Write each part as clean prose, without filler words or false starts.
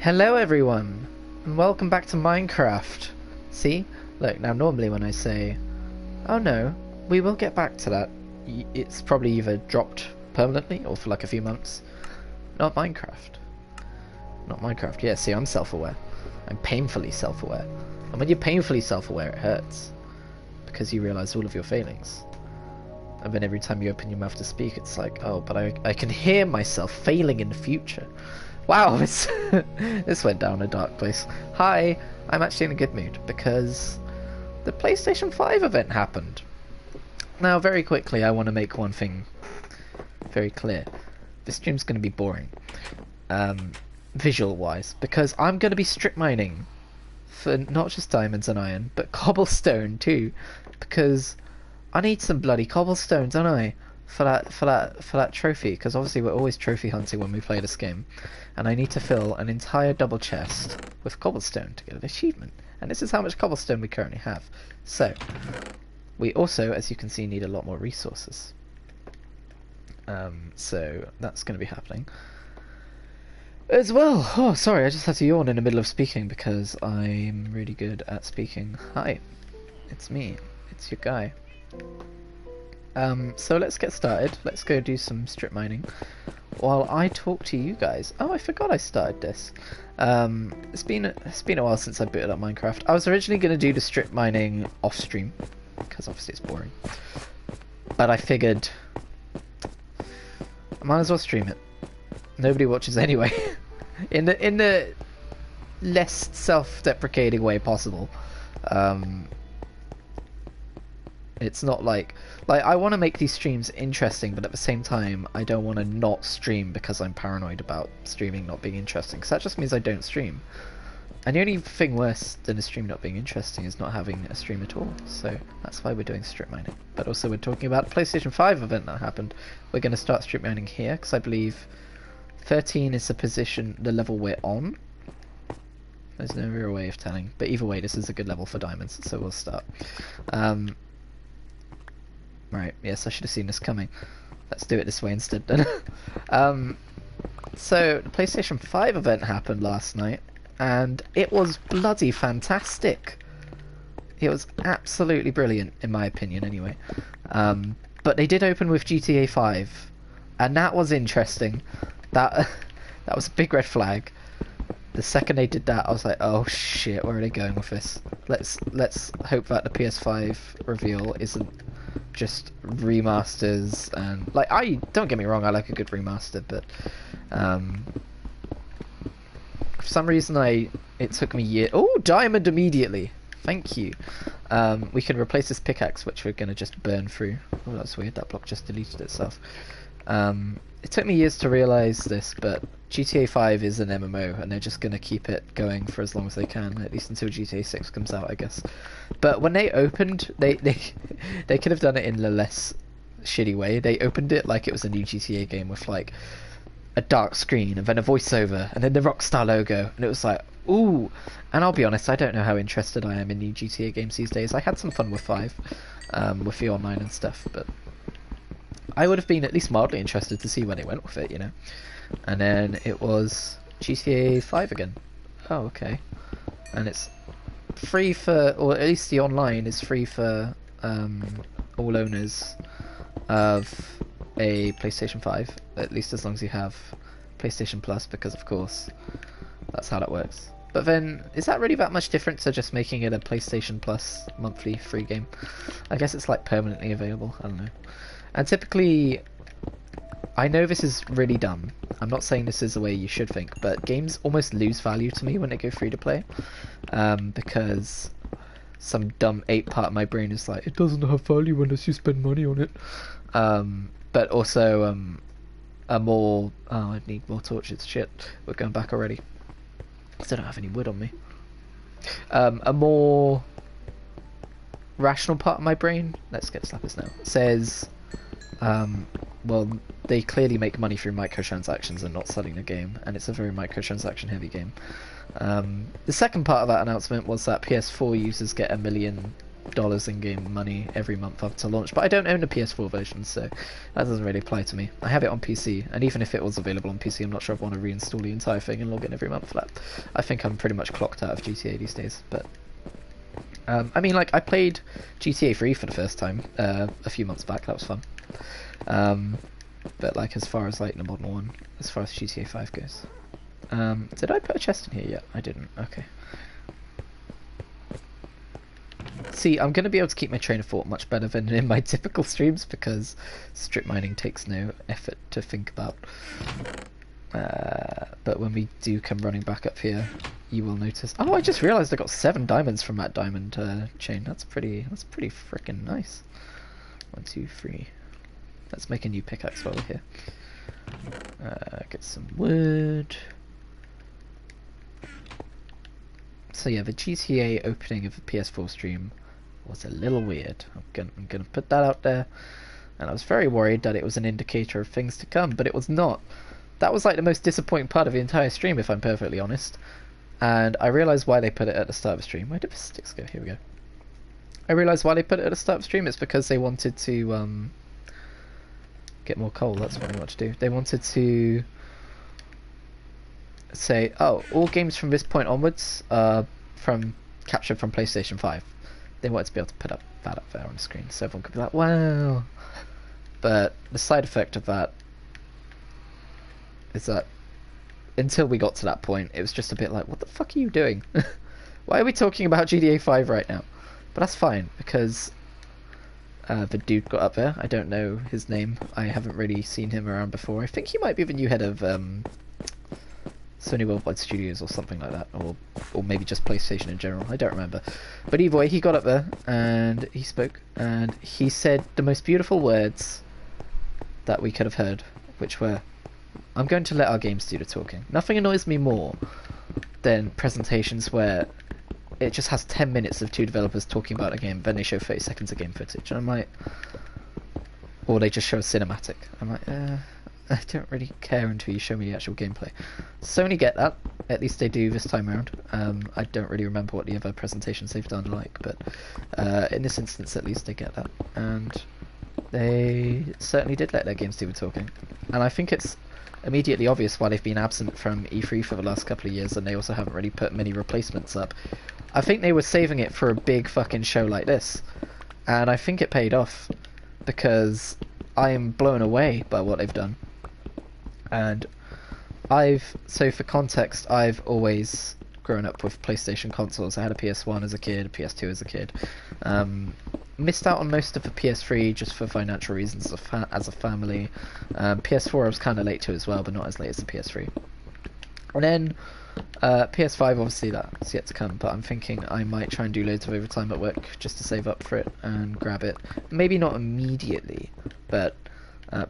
Hello everyone, and welcome back to Minecraft. See? Look, now normally when I say, oh no, we will get back to that, it's probably either dropped permanently or for like a few months. Not Minecraft. Not Minecraft. Yeah, see, I'm self-aware. I'm painfully self-aware. And when you're painfully self-aware, it hurts. Because you realise all of your failings. And then every time you open your mouth to speak, it's like, oh, but I can hear myself failing in the future. Wow, this went down a dark place. Hi, I'm actually in a good mood because the PlayStation 5 event happened. Now, very quickly, I want to make one thing very clear. This stream's going to be boring, visual-wise, because I'm going to be strip mining for not just diamonds and iron, but cobblestone too, because I need some bloody cobblestone, don't I? For that trophy, because obviously we're always trophy hunting when we play this game, and I need to fill an entire double chest with cobblestone to get an achievement, and this is how much cobblestone we currently have. So we also, as you can see, need a lot more resources, so that's going to be happening as well. Oh, sorry, I just had to yawn in the middle of speaking because I'm really good at speaking. Hi, it's me, it's your guy. So let's get started. Let's go do some strip mining while I talk to you guys. Oh, I forgot I started this. It's been a while since I booted up Minecraft. I was originally going to do the strip mining off stream because obviously it's boring, but I figured I might as well stream it. Nobody watches anyway. in the less self-deprecating way possible. It's not like I want to make these streams interesting, but at the same time I don't want to not stream because I'm paranoid about streaming not being interesting, because that just means I don't stream. And the only thing worse than a stream not being interesting is not having a stream at all. So that's why we're doing strip mining. But also we're talking about the PlayStation 5 event that happened. We're going to start strip mining here because I believe 13 is the level we're on. There's no real way of telling, but either way this is a good level for diamonds, so we'll start. Right, yes, I should have seen this coming. Let's do it this way instead then. So, the PlayStation 5 event happened last night, and it was bloody fantastic. It was absolutely brilliant, in my opinion, anyway. But they did open with GTA 5, and that was interesting. That was a big red flag. The second they did that, I was like, oh shit, where are they going with this? Let's hope that the PS5 reveal isn't just remasters. And like, don't get me wrong, I like a good remaster, but for some reason it took me years. Oh, diamond immediately, thank you. We can replace this pickaxe, which we're gonna just burn through. Oh, that's weird, that block just deleted itself. It took me years to realise this, but GTA 5 is an MMO, and they're just going to keep it going for as long as they can, at least until GTA 6 comes out, I guess. But when they opened, they could have done it in a less shitty way. They opened it like it was a new GTA game with like a dark screen, and then a voiceover, and then the Rockstar logo, and it was like, ooh. And I'll be honest, I don't know how interested I am in new GTA games these days. I had some fun with 5, with the online and stuff, but I would have been at least mildly interested to see where they went with it, you know. And then it was GTA 5 again. Oh, okay. And it's free for, or at least the online is free for all owners of a PlayStation 5, at least as long as you have PlayStation Plus, because of course that's how that works. But then, is that really that much different to just making it a PlayStation Plus monthly free game? I guess it's like permanently available, I don't know. And typically, I know this is really dumb. I'm not saying this is the way you should think, but games almost lose value to me when they go free to play, because some dumb ape part of my brain is like, it doesn't have value unless you spend money on it. But also, oh, I need more torches. Shit, we're going back already. I still don't have any wood on me. A more rational part of my brain, let's get slappers now, says, well, they clearly make money through microtransactions and not selling the game, and it's a very microtransaction heavy game. The second part of that announcement was that PS4 users get 1 million $50 in-game money every month after launch, but I don't own a PS4 version, so that doesn't really apply to me. I have it on PC, and even if it was available on PC, I'm not sure I'd want to reinstall the entire thing and log in every month for that. I think I'm pretty much clocked out of GTA these days, but... I mean, like, I played GTA 3 for the first time a few months back. That was fun. But, like, as far as, like, the modern one, as far as GTA 5 goes. Did I put a chest in here yet? I didn't. Okay. See, I'm going to be able to keep my train of thought much better than in my typical streams, because strip mining takes no effort to think about. But when we do come running back up here, you will notice. Oh, I just realised I got 7 diamonds from that diamond chain. That's pretty freaking nice. 1, 2, 3. Let's make a new pickaxe while we're here. Get some wood. So yeah, the GTA opening of the PS4 stream was a little weird. I'm gonna put that out there. And I was very worried that it was an indicator of things to come, but it was not. That was like the most disappointing part of the entire stream, if I'm perfectly honest. And I realised why they put it at the start of the stream. Where did the sticks go? Here we go. I realised why they put it at the start of the stream. It's because they wanted to get more coal. That's what they wanted to do. They wanted to say, oh, all games from this point onwards are captured from PlayStation 5. They wanted to be able to put that up there on the screen, so everyone could be like, wow. But the side effect of that is that until we got to that point, it was just a bit like, what the fuck are you doing? Why are we talking about GTA 5 right now? But that's fine, because the dude got up there. I don't know his name. I haven't really seen him around before. I think he might be the new head of Sony Worldwide Studios or something like that, or maybe just PlayStation in general. I don't remember. But either way, he got up there and he spoke, and he said the most beautiful words that we could have heard, which were, I'm going to let our games do the talking. Nothing annoys me more than presentations where it just has 10 minutes of 2 developers talking about a game, then they show 30 seconds of game footage, and I'm like, or they just show a cinematic. I'm like, I don't really care until you show me the actual gameplay. Sony get that, at least they do this time around. I don't really remember what the other presentations they've done like, but in this instance at least they get that, and they certainly did let their games do the talking. And I think it's immediately obvious why they've been absent from E3 for the last couple of years, and they also haven't really put many replacements up. I think they were saving it for a big fucking show like this, and I think it paid off, because I am blown away by what they've done. And so for context, I've always grown up with PlayStation consoles. I had a PS1 as a kid, a PS2 as a kid. Missed out on most of the PS3 just for financial reasons as a family. PS4 I was kind of late to as well, but not as late as the PS3. And then PS5, obviously that's yet to come, but I'm thinking I might try and do loads of overtime at work just to save up for it and grab it. Maybe not immediately, but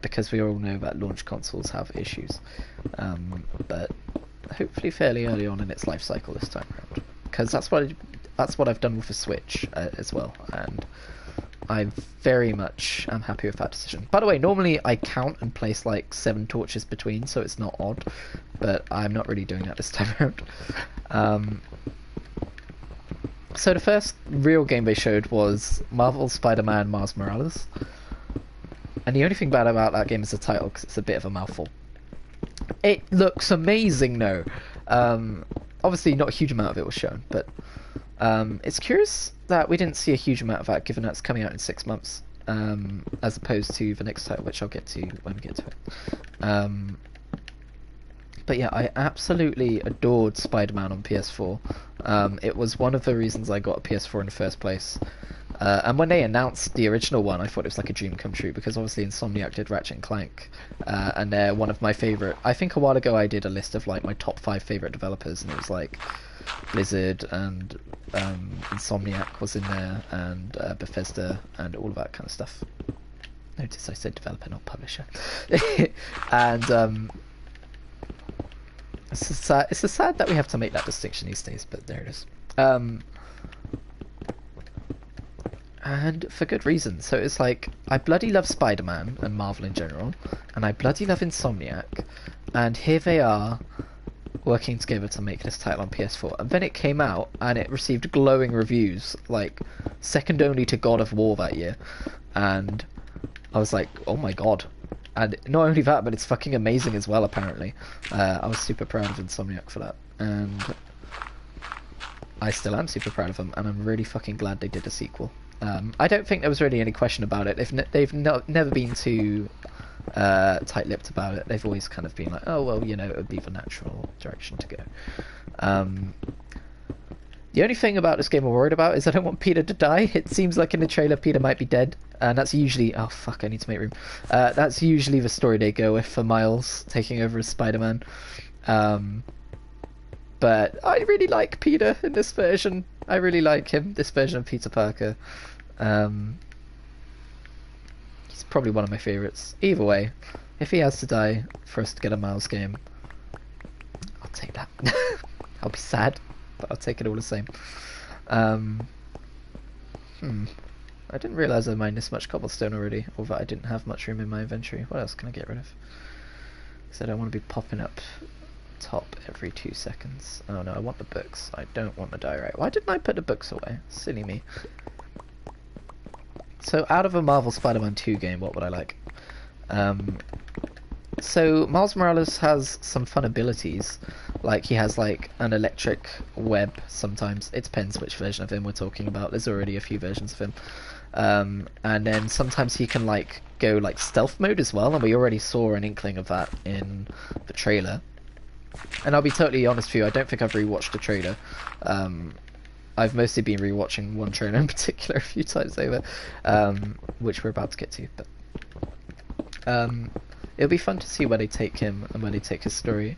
because we all know that launch consoles have issues. But hopefully fairly early on in its life cycle this time around, because that's what I've done with the Switch as well, and I very much am happy with that decision. By the way, normally I count and place like 7 torches between, so it's not odd, but I'm not really doing that this time around. So the first real game they showed was Marvel's Spider-Man Miles Morales, and the only thing bad about that game is the title, because it's a bit of a mouthful. It looks amazing though. Obviously not a huge amount of it was shown, but it's curious that we didn't see a huge amount of that, given that it's coming out in 6 months, as opposed to the next title, which I'll get to when we get to it. But yeah, I absolutely adored Spider-Man on PS4. It was one of the reasons I got a PS4 in the first place. And when they announced the original one, I thought it was like a dream come true, because obviously Insomniac did Ratchet and Clank, and they're one of my favourite. I think a while ago I did a list of like my top 5 favourite developers, and it was like Blizzard and Insomniac was in there, and Bethesda, and all of that kind of stuff. Notice I said developer, not publisher. And it's sad that we have to make that distinction these days, but there it is. And for good reason. So it's like, I bloody love Spider-Man and Marvel in general, and I bloody love Insomniac, and here they are working together to make this title on PS4, and then it came out and it received glowing reviews, like second only to God of War that year, and I was like, oh my god. And not only that, but it's fucking amazing as well, apparently. I was super proud of Insomniac for that, and I still am super proud of them, and I'm really fucking glad they did a sequel. I don't think there was really any question about it. They've never been too tight-lipped about it. They've always kind of been like, oh well, you know, it would be the natural direction to go. The only thing about this game I'm worried about is I don't want Peter to die. It seems like in the trailer Peter might be dead, and that's usually... oh fuck, I need to make room. That's usually the story they go with for Miles taking over as Spider-Man. But I really like Peter in this version. I really like him, this version of Peter Parker. He's probably one of my favourites. Either way, if he has to die for us to get a Miles game, I'll take that. I'll be sad, but I'll take it all the same. I didn't realise I mined this much cobblestone already, or that I didn't have much room in my inventory. What else can I get rid of? Because I don't want to be popping up top every 2 seconds. Oh no, I want the books. I don't want the diorite. Why didn't I put the books away? Silly me. So out of a Marvel Spider-Man 2 game, what would I like? So Miles Morales has some fun abilities. Like he has like an electric web sometimes. It depends which version of him we're talking about. There's already a few versions of him. And then sometimes he can like go like stealth mode as well, and we already saw an inkling of that in the trailer. And I'll be totally honest with you, I don't think I've rewatched the trailer. I've mostly been rewatching one trailer in particular a few times over, which we're about to get to. But it'll be fun to see where they take him and where they take his story.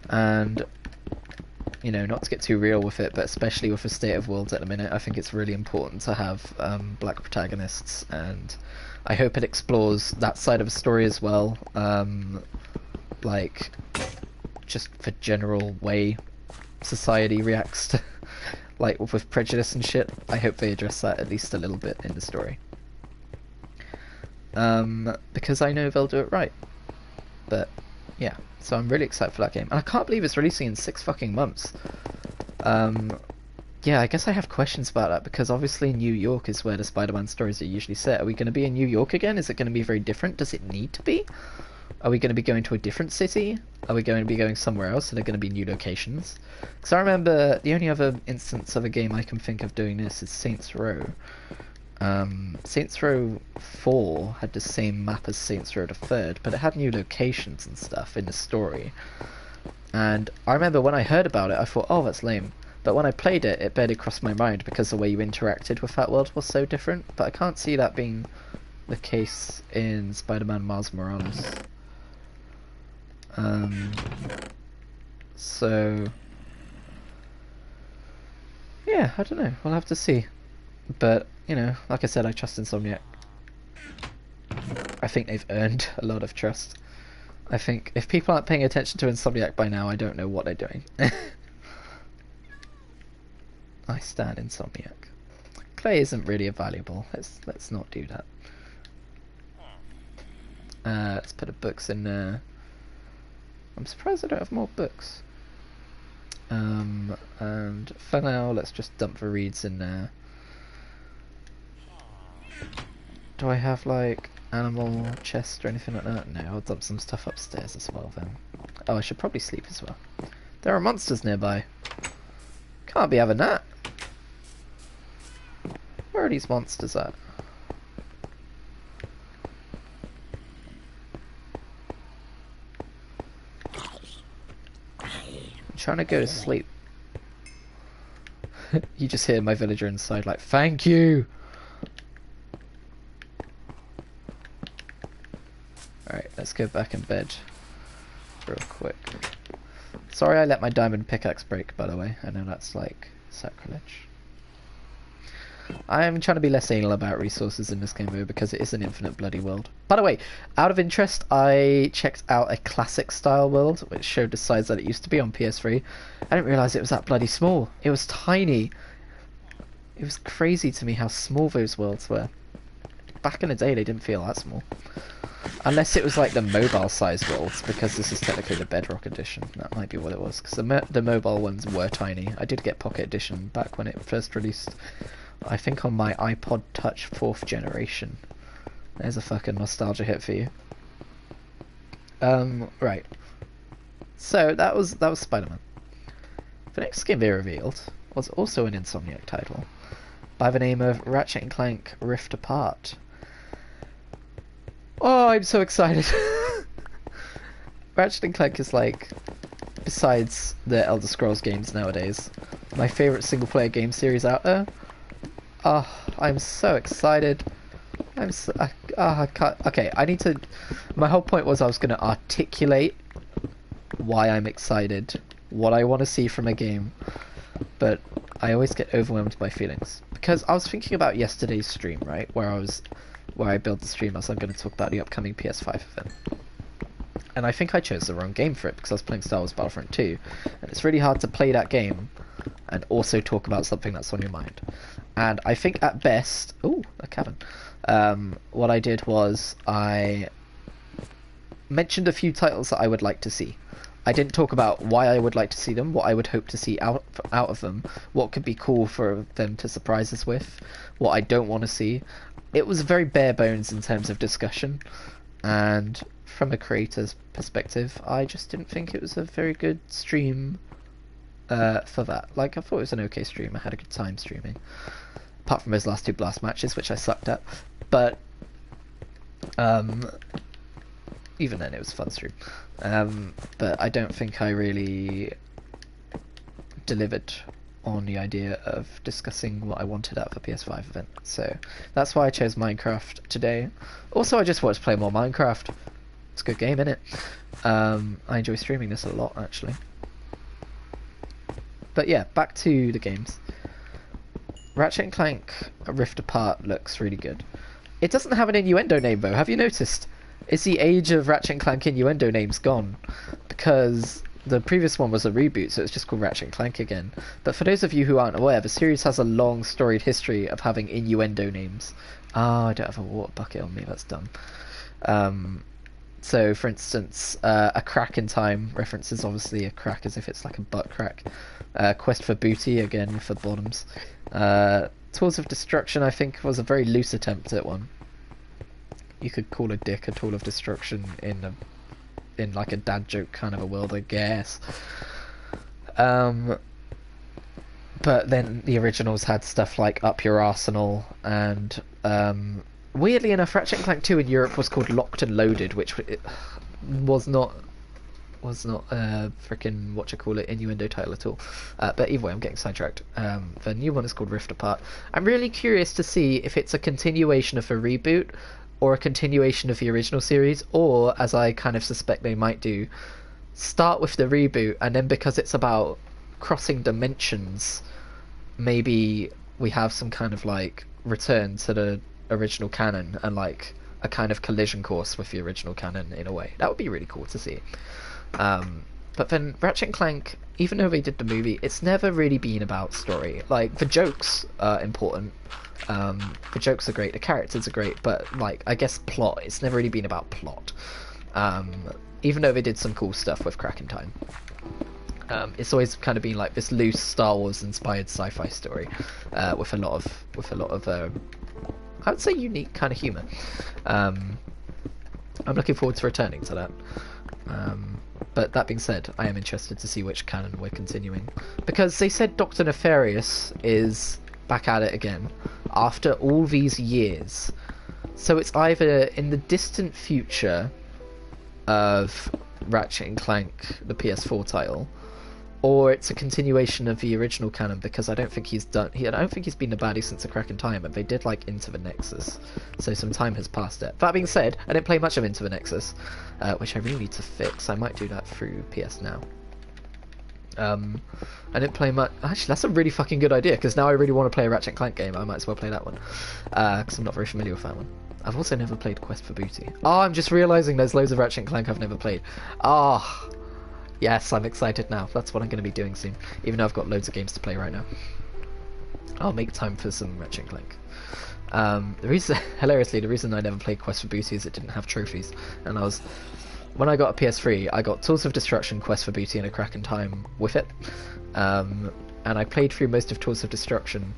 And, you know, not to get too real with it, but especially with the state of worlds at the minute, I think it's really important to have black protagonists, and I hope it explores that side of the story as well. Like, just the general way society reacts to, like, with prejudice and shit. I hope they address that at least a little bit in the story. Because I know they'll do it right. But, yeah. So I'm really excited for that game. And I can't believe it's releasing in 6 fucking months. Yeah, I guess I have questions about that, because obviously New York is where the Spider-Man stories are usually set. Are we going to be in New York again? Is it going to be very different? Does it need to be? Are we going to be going to a different city? Are we going to be going somewhere else? Are there going to be new locations? Because I remember the only other instance of a game I can think of doing this is Saints Row. Saints Row 4 had the same map as Saints Row the 3rd, but it had new locations and stuff in the story. And I remember when I heard about it, I thought, oh, that's lame. But when I played it, it barely crossed my mind because the way you interacted with that world was so different. But I can't see that being the case in Spider-Man Miles Morales. So yeah, I don't know, we'll have to see. But, you know, like I said, I trust Insomniac. I think they've earned a lot of trust. I think if people aren't paying attention to Insomniac by now, I don't know what they're doing. I stand Insomniac. Clay isn't really a valuable. Let's not do that. Let's put the books in there. I'm surprised I don't have more books. And for now, let's just dump the reeds in there. Do I have like animal chest or anything like that? No, I'll dump some stuff upstairs as well then. Oh, I should probably sleep as well. There are monsters nearby. Can't be having that. Where are these monsters at? I'm trying to go to sleep. You just hear my villager inside like, thank you! Alright, let's go back in bed real quick. Sorry I let my diamond pickaxe break, by the way. I know that's like sacrilege. I am trying to be less anal about resources in this game though, because it is an infinite bloody world. By the way, out of interest, I checked out a classic style world, which showed the size that it used to be on PS3. I didn't realise it was that bloody small. It was tiny. It was crazy to me how small those worlds were. back in the day they didn't feel that small. Unless it was like the mobile size worlds, because this is technically the Bedrock edition. That might be what it was, because the mobile ones were tiny. I did get Pocket Edition back when it first released. I think on my iPod Touch 4th generation. There's a fucking nostalgia hit for you. Right. So that was Spider-Man. The next game they revealed was also an Insomniac title, by the name of Ratchet and Clank Rift Apart. Oh, I'm so excited. Ratchet and Clank is like, besides the Elder Scrolls games nowadays, my favourite single player game series out there. Oh, I'm so excited. I can't, okay, I need to, my whole point was I was going to articulate why I'm excited, what I want to see from a game, but I always get overwhelmed by feelings. Because I was thinking about yesterday's stream, right, where I built the stream as I'm going to talk about the upcoming PS5 event. And I think I chose the wrong game for it, because I was playing Star Wars Battlefront 2, and it's really hard to play that game and also talk about something that's on your mind. And I think at best... Ooh, a cabin. What I did was I mentioned a few titles that I would like to see. I didn't talk about why I would like to see them, what I would hope to see out of them, what could be cool for them to surprise us with, what I don't want to see. It was very bare bones in terms of discussion, and from a creator's perspective, I just didn't think it was a very good stream for that. Like, I thought it was an okay stream, I had a good time streaming. Apart from those last two blast matches, which I sucked at. But, even then it was a fun stream. But I don't think I really delivered on the idea of discussing what I wanted out of the PS5 event. So that's why I chose Minecraft today. Also, I just wanted to play more Minecraft. It's a good game, innit? I enjoy streaming this a lot, actually. But yeah, back to the games. Ratchet and Clank Rift Apart looks really good. It doesn't have an innuendo name though, have you noticed? Is the age of Ratchet and Clank innuendo names gone? Because the previous one was a reboot, so it's just called Ratchet and Clank again. But for those of you who aren't aware, the series has a long storied history of having innuendo names. Ah, I don't have a water bucket on me, that's dumb. So, for instance, A Crack in Time references obviously a crack as if it's like a butt crack. Quest for Booty, again, for bottoms. Tools of Destruction, I think, was a very loose attempt at one. You could call a dick a tool of destruction in like a dad joke kind of a world, I guess. But then the originals had stuff like Up Your Arsenal, and weirdly enough, Ratchet and Clank 2 in Europe was called Locked and Loaded, which was not a freaking whatchamacallit innuendo title at all. But either way, I'm getting sidetracked. The new one is called Rift Apart. I'm really curious to see if it's a continuation of a reboot, or a continuation of the original series, or, as I kind of suspect they might do, start with the reboot, and then because it's about crossing dimensions, maybe we have some kind of like return to the original canon, and like a kind of collision course with the original canon in a way. That would be really cool to see. But then Ratchet and Clank, even though they did the movie, it's never really been about story. Like, the jokes are important. The jokes are great, the characters are great, but like, I guess plot, it's never really been about plot. Even though they did some cool stuff with Crack in Time. It's always kind of been like this loose Star Wars inspired sci-fi story, with a lot of I would say unique kind of humour. I'm looking forward to returning to that. But that being said, I am interested to see which canon we're continuing, because they said Dr. Nefarious is back at it again after all these years. So it's either in the distant future of Ratchet and Clank, the PS4 title, or it's a continuation of the original canon, because I don't think he's been a baddie since A Crack in Time, and they did like Into the Nexus, so some time has passed it. That being said, I didn't play much of Into the Nexus, which I really need to fix. I might do that through PS Now. I didn't play much. Actually, that's a really fucking good idea, because now I really want to play a Ratchet and Clank game. I might as well play that one, because I'm not very familiar with that one. I've also never played Quest for Booty. Oh, I'm just realising there's loads of Ratchet and Clank I've never played. Ah. Yes, I'm excited now. That's what I'm going to be doing soon, even though I've got loads of games to play right now. I'll make time for some Ratchet and Clank. The reason, hilariously, the reason I never played Quest for Booty is it didn't have trophies, and when I got a PS3, I got Tools of Destruction, Quest for Booty, and a Crack in Time with it, and I played through most of Tools of Destruction,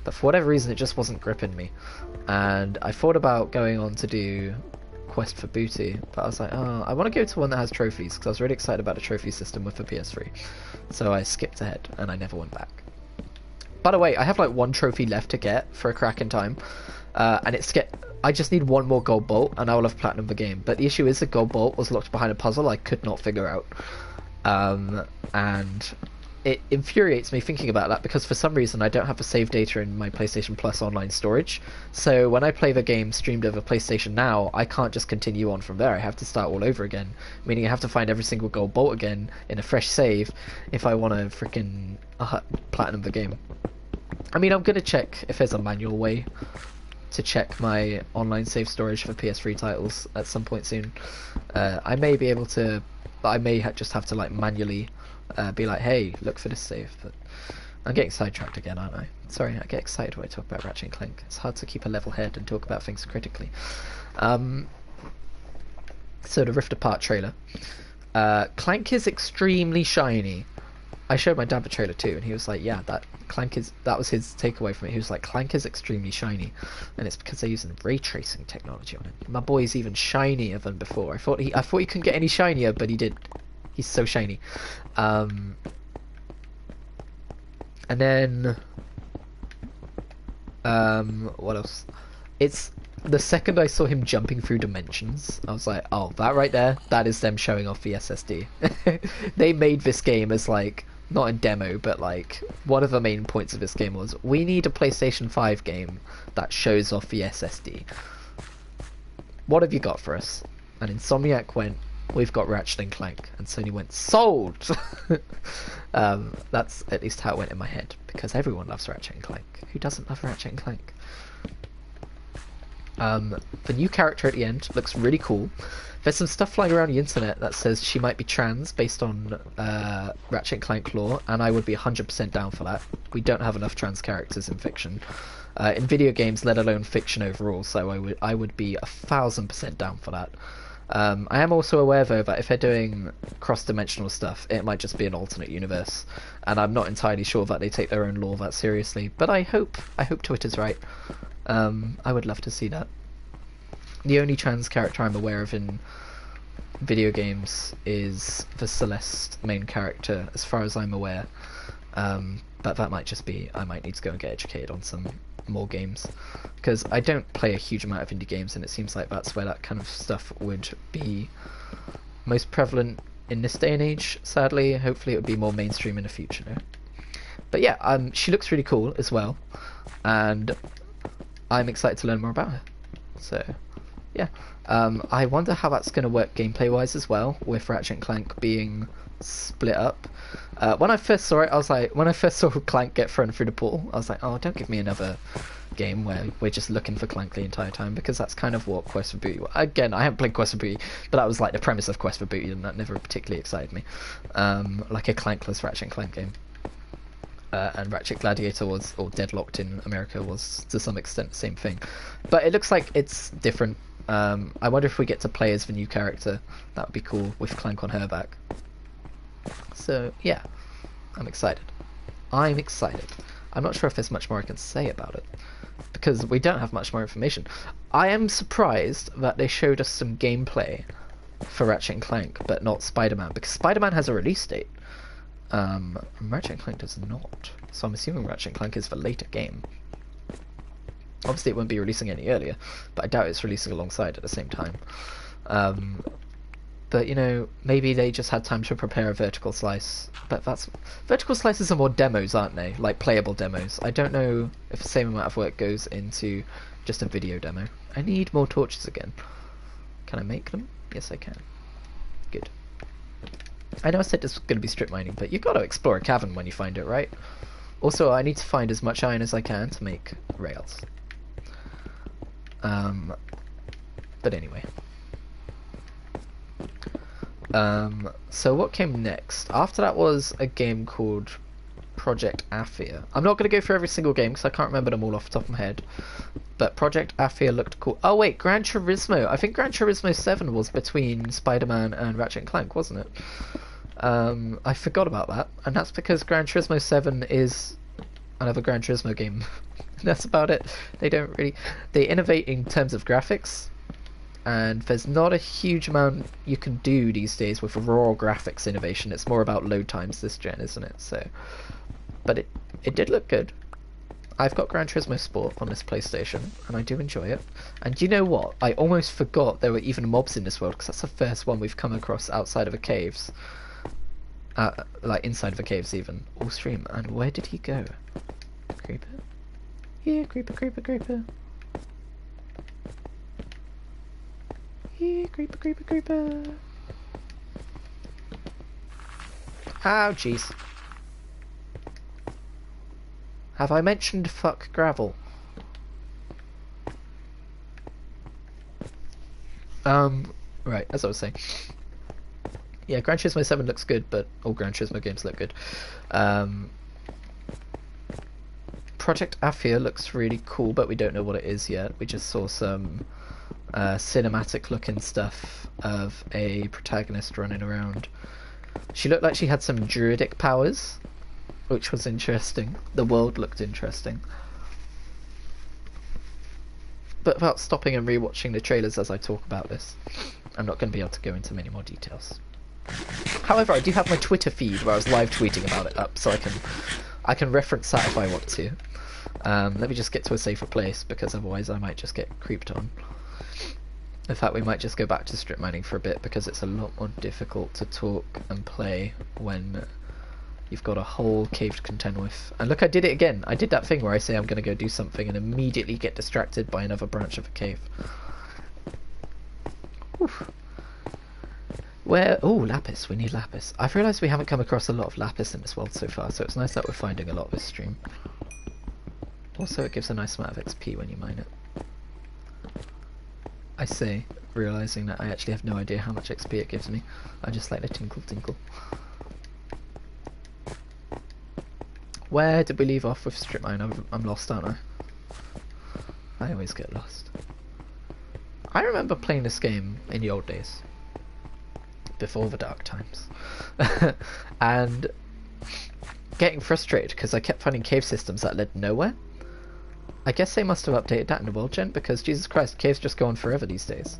but for whatever reason it just wasn't gripping me, and I thought about going on to do Quest for Booty, but I was like, oh, I want to go to one that has trophies, because I was really excited about the trophy system with the PS3, so I skipped ahead, and I never went back. By the way, I have like one trophy left to get for a Crack in Time, and I just need one more gold bolt, and I will have platinum the game. But the issue is the gold bolt was locked behind a puzzle I could not figure out, and it infuriates me thinking about that, because for some reason I don't have the save data in my PlayStation Plus online storage. So when I play the game streamed over PlayStation Now, I can't just continue on from there. I have to start all over again, meaning I have to find every single gold bolt again in a fresh save if I want to freaking platinum the game. I mean, I'm going to check if there's a manual way to check my online save storage for PS3 titles at some point soon. I may be able to, but I may just have to like manually be like, hey, look for this save. But I'm getting sidetracked again, aren't I? Sorry, I get excited when I talk about Ratchet & Clank. It's hard to keep a level head and talk about things critically. So the Rift Apart trailer. Clank is extremely shiny. I showed my dad the trailer too, and he was like, yeah, that was his takeaway from it. He was like, Clank is extremely shiny, and it's because they're using ray tracing technology on it. My boy's even shinier than before. I thought he couldn't get any shinier, but he did. He's so shiny. And then what else? It's the second I saw him jumping through dimensions, I was like, oh, that right there, that is them showing off the SSD. They made this game as like, not a demo, but like one of the main points of this game was, we need a PlayStation 5 game that shows off the SSD. What have you got for us? And Insomniac went, we've got Ratchet & Clank, and Sony went, sold! That's at least how it went in my head, because everyone loves Ratchet & Clank. Who doesn't love Ratchet & Clank? The new character at the end looks really cool. There's some stuff flying around the internet that says she might be trans based on Ratchet & Clank lore, and I would be 100% down for that. We don't have enough trans characters in fiction. In video games, let alone fiction overall, so I would be 1000% down for that. I am also aware though that if they're doing cross-dimensional stuff, it might just be an alternate universe, and I'm not entirely sure that they take their own lore that seriously, but I hope Twitter's right. I would love to see that. The only trans character I'm aware of in video games is the Celeste main character, as far as I'm aware. But that might just be, I might need to go and get educated on some more games, because I don't play a huge amount of indie games, and it seems like that's where that kind of stuff would be most prevalent in this day and age, sadly. Hopefully it would be more mainstream in the future. But yeah, she looks really cool as well, and I'm excited to learn more about her. So yeah, I wonder how that's going to work gameplay wise as well, with Ratchet & Clank being split up. When I first saw it, I was like, when I first saw Clank get thrown through the pool, I was like, oh, don't give me another game where we're just looking for Clank the entire time, because that's kind of what Quest for Booty was. Again, I haven't played Quest for Booty, but that was like the premise of Quest for Booty, and that never particularly excited me. Like a Clankless Ratchet & Clank game. And Ratchet Gladiator was, or Deadlocked in America, was to some extent the same thing. But it looks like it's different. I wonder if we get to play as the new character. That would be cool, with Clank on her back. So yeah, I'm excited. I'm not sure if there's much more I can say about it, because we don't have much more information. I am surprised that they showed us some gameplay for Ratchet & Clank, but not Spider-Man, because Spider-Man has a release date. Ratchet & Clank does not. So I'm assuming Ratchet & Clank is the later game. Obviously it won't be releasing any earlier, but I doubt it's releasing alongside at the same time. But, you know, maybe they just had time to prepare a vertical slice. But vertical slices are more demos, aren't they? Like, playable demos. I don't know if the same amount of work goes into just a video demo. I need more torches again. Can I make them? Yes, I can. Good. I know I said this was going to be strip mining, but you've got to explore a cavern when you find it, right? Also, I need to find as much iron as I can to make rails. But anyway. So what came next? After that was a game called Project Athia. I'm not going to go through every single game because I can't remember them all off the top of my head. But Project Athia looked cool. Oh wait, Gran Turismo. I think Gran Turismo 7 was between Spider-Man and Ratchet and Clank, wasn't it? I forgot about that. And that's because Gran Turismo 7 is another Gran Turismo game. That's about it. They don't really... They innovate in terms of graphics. And there's not a huge amount you can do these days with raw graphics innovation. It's more about load times this gen, isn't it? So, but it did look good. I've got Gran Turismo Sport on this PlayStation, and I do enjoy it. And you know what? I almost forgot there were even mobs in this world, because that's the first one we've come across outside of the caves. Like, inside of the caves, even. All stream. And where did he go? Creeper? Yeah, creeper, creeper, creeper. Yeah, creeper, creeper, creeper. Oh, jeez. Have I mentioned fuck gravel? Right, as I was saying. Yeah, Gran Turismo 7 looks good, but all Gran Turismo games look good. Project Athia looks really cool, but we don't know what it is yet. We just saw some cinematic looking stuff of a protagonist running around. She looked like she had some druidic powers, which was interesting. The world looked interesting. But without stopping and rewatching the trailers as I talk about this, I'm not going to be able to go into many more details. However, I do have my Twitter feed where I was live tweeting about it up, so I can reference that if I want to. Let me just get to a safer place, because otherwise I might just get creeped on. In fact, we might just go back to strip mining for a bit, because it's a lot more difficult to talk and play when you've got a whole cave to contend with. And look, I did it again. I did that thing where I say I'm going to go do something and immediately get distracted by another branch of a cave. Oof. Where... Oh, lapis. We need lapis. I've realised we haven't come across a lot of lapis in this world so far, so it's nice that we're finding a lot this stream. Also, it gives a nice amount of XP when you mine it. I say, realising that I actually have no idea how much XP it gives me. I just like the tinkle tinkle. Where did we leave off with strip mine? I'm lost, aren't I? I always get lost. I remember playing this game in the old days. Before the dark times. And getting frustrated because I kept finding cave systems that led nowhere. I guess they must have updated that in the world gen, because Jesus Christ, caves just go on forever these days.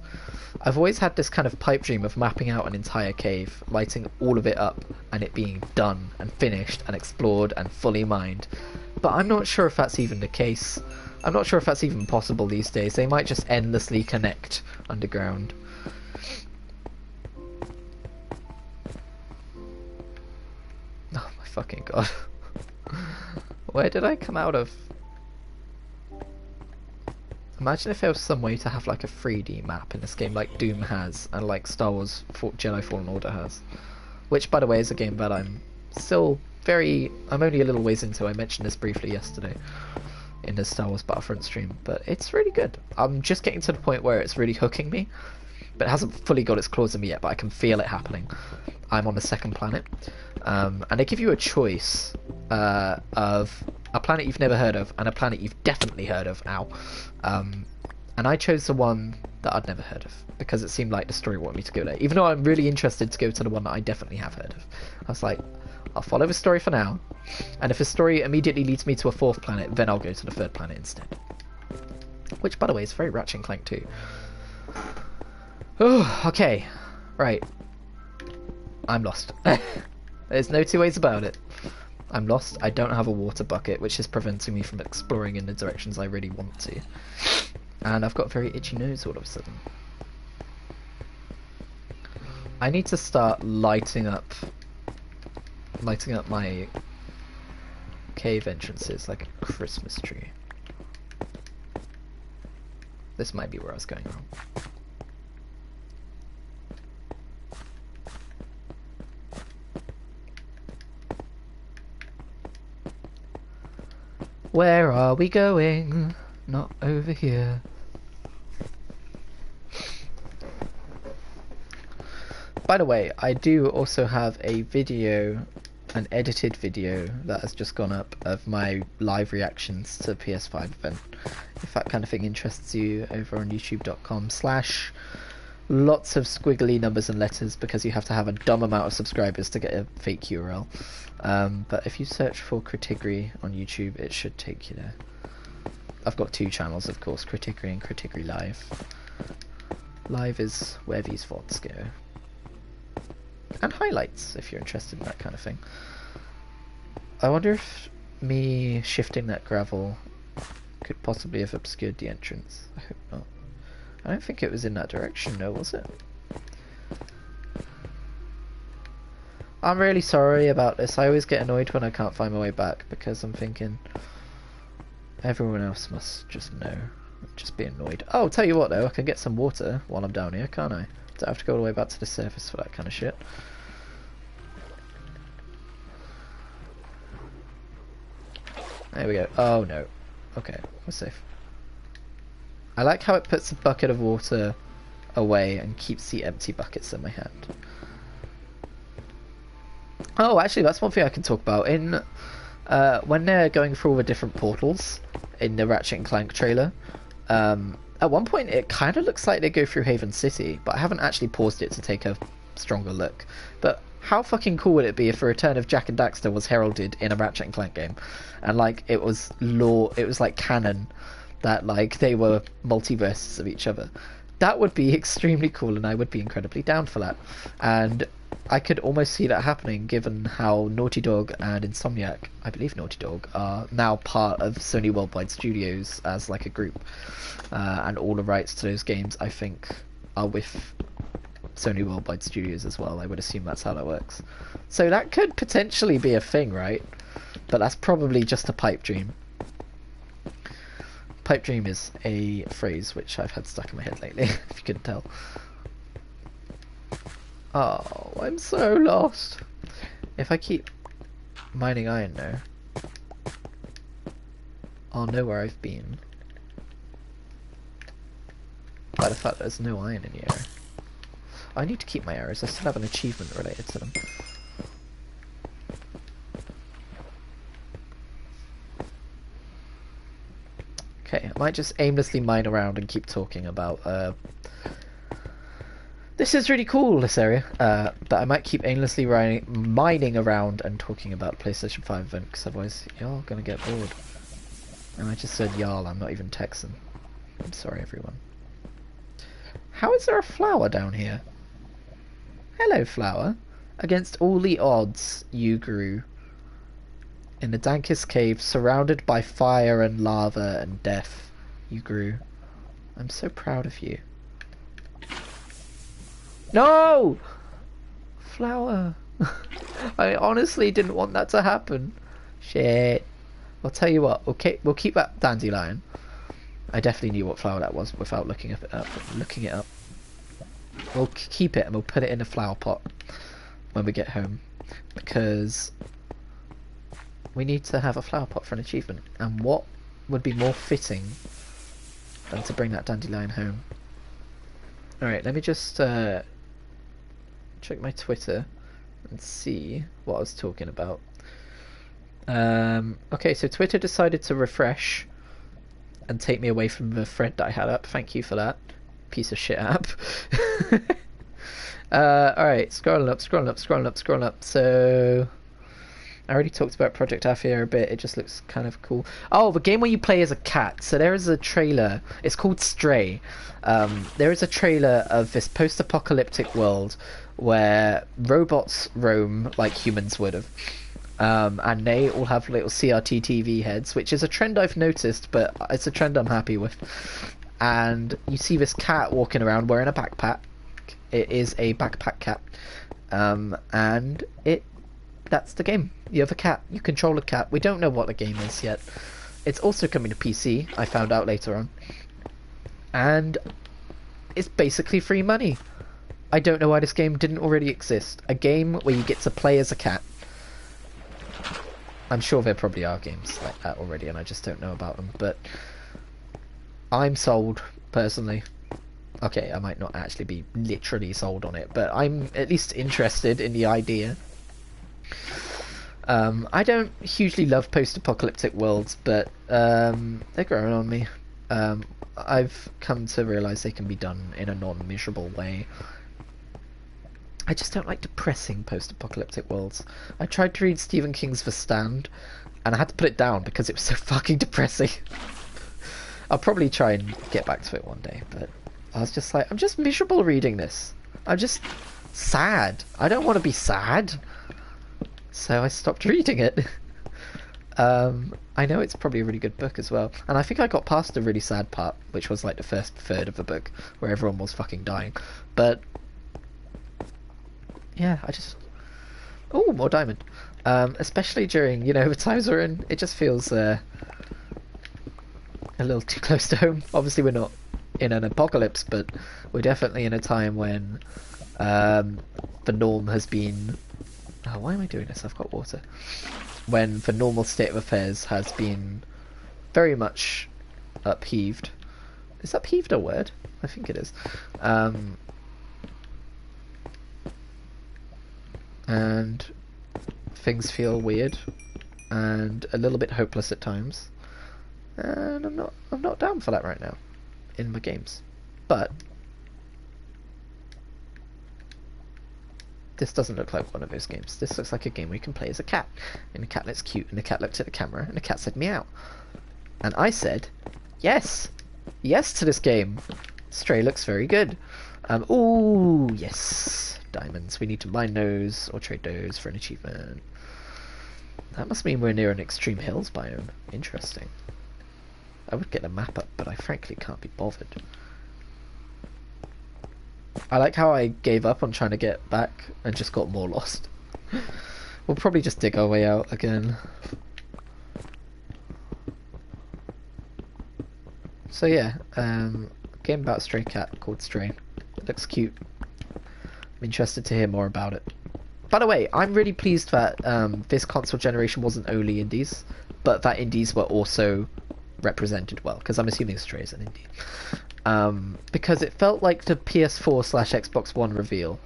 I've always had this kind of pipe dream of mapping out an entire cave, lighting all of it up, and it being done and finished and explored and fully mined. But I'm not sure if that's even the case. I'm not sure if that's even possible these days. They might just endlessly connect underground. Oh my fucking god. Where did I come out of? Imagine if there was some way to have like a 3D map in this game like Doom has and like Star Wars Jedi Fallen Order has. Which, by the way, is a game that I'm still I'm only a little ways into. I mentioned this briefly yesterday in the Star Wars Battlefront stream, but it's really good. I'm just getting to the point where it's really hooking me, but it hasn't fully got its claws in me yet, but I can feel it happening. I'm on the second planet, and they give you a choice of a planet you've never heard of and a planet you've definitely heard of. Ow. And I chose the one that I'd never heard of because it seemed like the story wanted me to go there, even though I'm really interested to go to the one that I definitely have heard of. I was like, I'll follow the story for now, and if the story immediately leads me to a fourth planet, then I'll go to the third planet instead. Which, by the way, is very Ratchet and Clank too. Oh, okay. Right. I'm lost. There's no two ways about it. I'm lost. I don't have a water bucket, which is preventing me from exploring in the directions I really want to. And I've got a very itchy nose all of a sudden. I need to start lighting up my cave entrances like a Christmas tree. This might be where I was going wrong. Where are we going? Not over here. By the way, I do also have a video an edited video that has just gone up of my live reactions to the PS5 event. If that kind of thing interests you, over on youtube.com/ lots of squiggly numbers and letters, because you have to have a dumb amount of subscribers to get a fake URL. But if you search for Critigry on YouTube, it should take you there. I've got two channels, of course, Critigry and Critigry Live. Live is where these VODs go. And highlights, if you're interested in that kind of thing. I wonder if me shifting that gravel could possibly have obscured the entrance. I hope not. I don't think it was in that direction, no, was it? I'm really sorry about this. I always get annoyed when I can't find my way back, because I'm thinking everyone else must just know. Just be annoyed. Oh, tell you what though, I can get some water while I'm down here, can't I? Don't have to go all the way back to the surface for that kind of shit. There we go. Oh no. Okay, we're safe. I like how it puts a bucket of water away and keeps the empty buckets in my hand. Oh, actually, that's one thing I can talk about. In when they're going through all the different portals in the Ratchet and Clank trailer, at one point it kind of looks like they go through Haven City, but I haven't actually paused it to take a stronger look. But how fucking cool would it be if the return of Jak and Daxter was heralded in a Ratchet and Clank game, and like it was like canon that like they were multiverses of each other? That would be extremely cool, and I would be incredibly down for that. And I could almost see that happening, given how Naughty Dog and Insomniac, I believe Naughty Dog, are now part of Sony Worldwide Studios as like a group, and all the rights to those games, I think, are with Sony Worldwide Studios as well. I would assume that's how that works. So that could potentially be a thing, right? But that's probably just a pipe dream. Pipe dream is a phrase which I've had stuck in my head lately, if you couldn't tell. Oh, I'm so lost. If I keep mining iron now, I'll know where I've been. By the fact that there's no iron in here. I need to keep my arrows. I still have an achievement related to them. Okay, I might just aimlessly mine around and keep talking about this is really cool, this area, but I might keep aimlessly mining around and talking about PlayStation 5 event, because otherwise y'all gonna get bored. And I just said y'all, I'm not even Texan. I'm sorry everyone. How is there a flower down here? Hello flower. Against all the odds, you grew in the dankest cave, surrounded by fire and lava and death. You grew. I'm so proud of you. No! Flower. I honestly didn't want that to happen. Shit. I'll tell you what, okay, we'll keep that dandelion. I definitely knew what flower that was without looking it up. We'll keep it and we'll put it in a flower pot when we get home, because we need to have a flower pot for an achievement, and what would be more fitting than to bring that dandelion home? Alright, let me just check my Twitter and see what I was talking about. Okay, so Twitter decided to refresh and take me away from the thread that I had up. Thank you for that, piece of shit app. Alright, scrolling up. So I already talked about Project Athia a bit. It just looks kind of cool. Oh, the game where you play as a cat. So there is a trailer. It's called Stray. There is a trailer of this post-apocalyptic world where robots roam like humans would have. And they all have little CRT TV heads, which is a trend I've noticed, but it's a trend I'm happy with. And you see this cat walking around wearing a backpack. It is a backpack cat. And that's the game. You have a cat. You control a cat. We don't know what the game is yet. It's also coming to PC, I found out later on. And it's basically free money. I don't know why this game didn't already exist. A game where you get to play as a cat. I'm sure there probably are games like that already and I just don't know about them, but I'm sold, personally. Okay, I might not actually be literally sold on it, but I'm at least interested in the idea. I don't hugely love post-apocalyptic worlds, but they're growing on me. I've come to realise they can be done in a non-miserable way. I just don't like depressing post-apocalyptic worlds. I tried to read Stephen King's The Stand, and I had to put it down because it was so fucking depressing. I'll probably try and get back to it one day, but I was just like, I'm just miserable reading this. I'm just sad. I don't want to be sad. So I stopped reading it. I know it's probably a really good book as well. And I think I got past the really sad part, which was like the first third of the book, where everyone was fucking dying. But yeah, I just... Oh, more diamond. Especially during, you know, the times we're in, it just feels a little too close to home. Obviously we're not in an apocalypse, but we're definitely in a time when the norm has been... Oh, why am I doing this? I've got water. When the normal state of affairs has been very much upheaved. Is upheaved a word? I think it is. And things feel weird and a little bit hopeless at times. And I'm not down for that right now in my games. But this doesn't look like one of those games. This looks like a game where you can play as a cat. And the cat looks cute, and the cat looked at the camera, and the cat said meow. And I said, yes! Yes to this game! Stray looks very good. Ooh, yes! Diamonds. We need to mine those, or trade those for an achievement. That must mean we're near an extreme hills biome. Interesting. I would get a map up, but I frankly can't be bothered. I like how I gave up on trying to get back and just got more lost. We'll probably just dig our way out again. So yeah, game about a stray cat called Stray. It looks cute. I'm interested to hear more about it. By the way, I'm really pleased that this console generation wasn't only indies, but that indies were also represented well, because I'm assuming Stray is an indie. Because it felt like the PS4/Xbox One reveal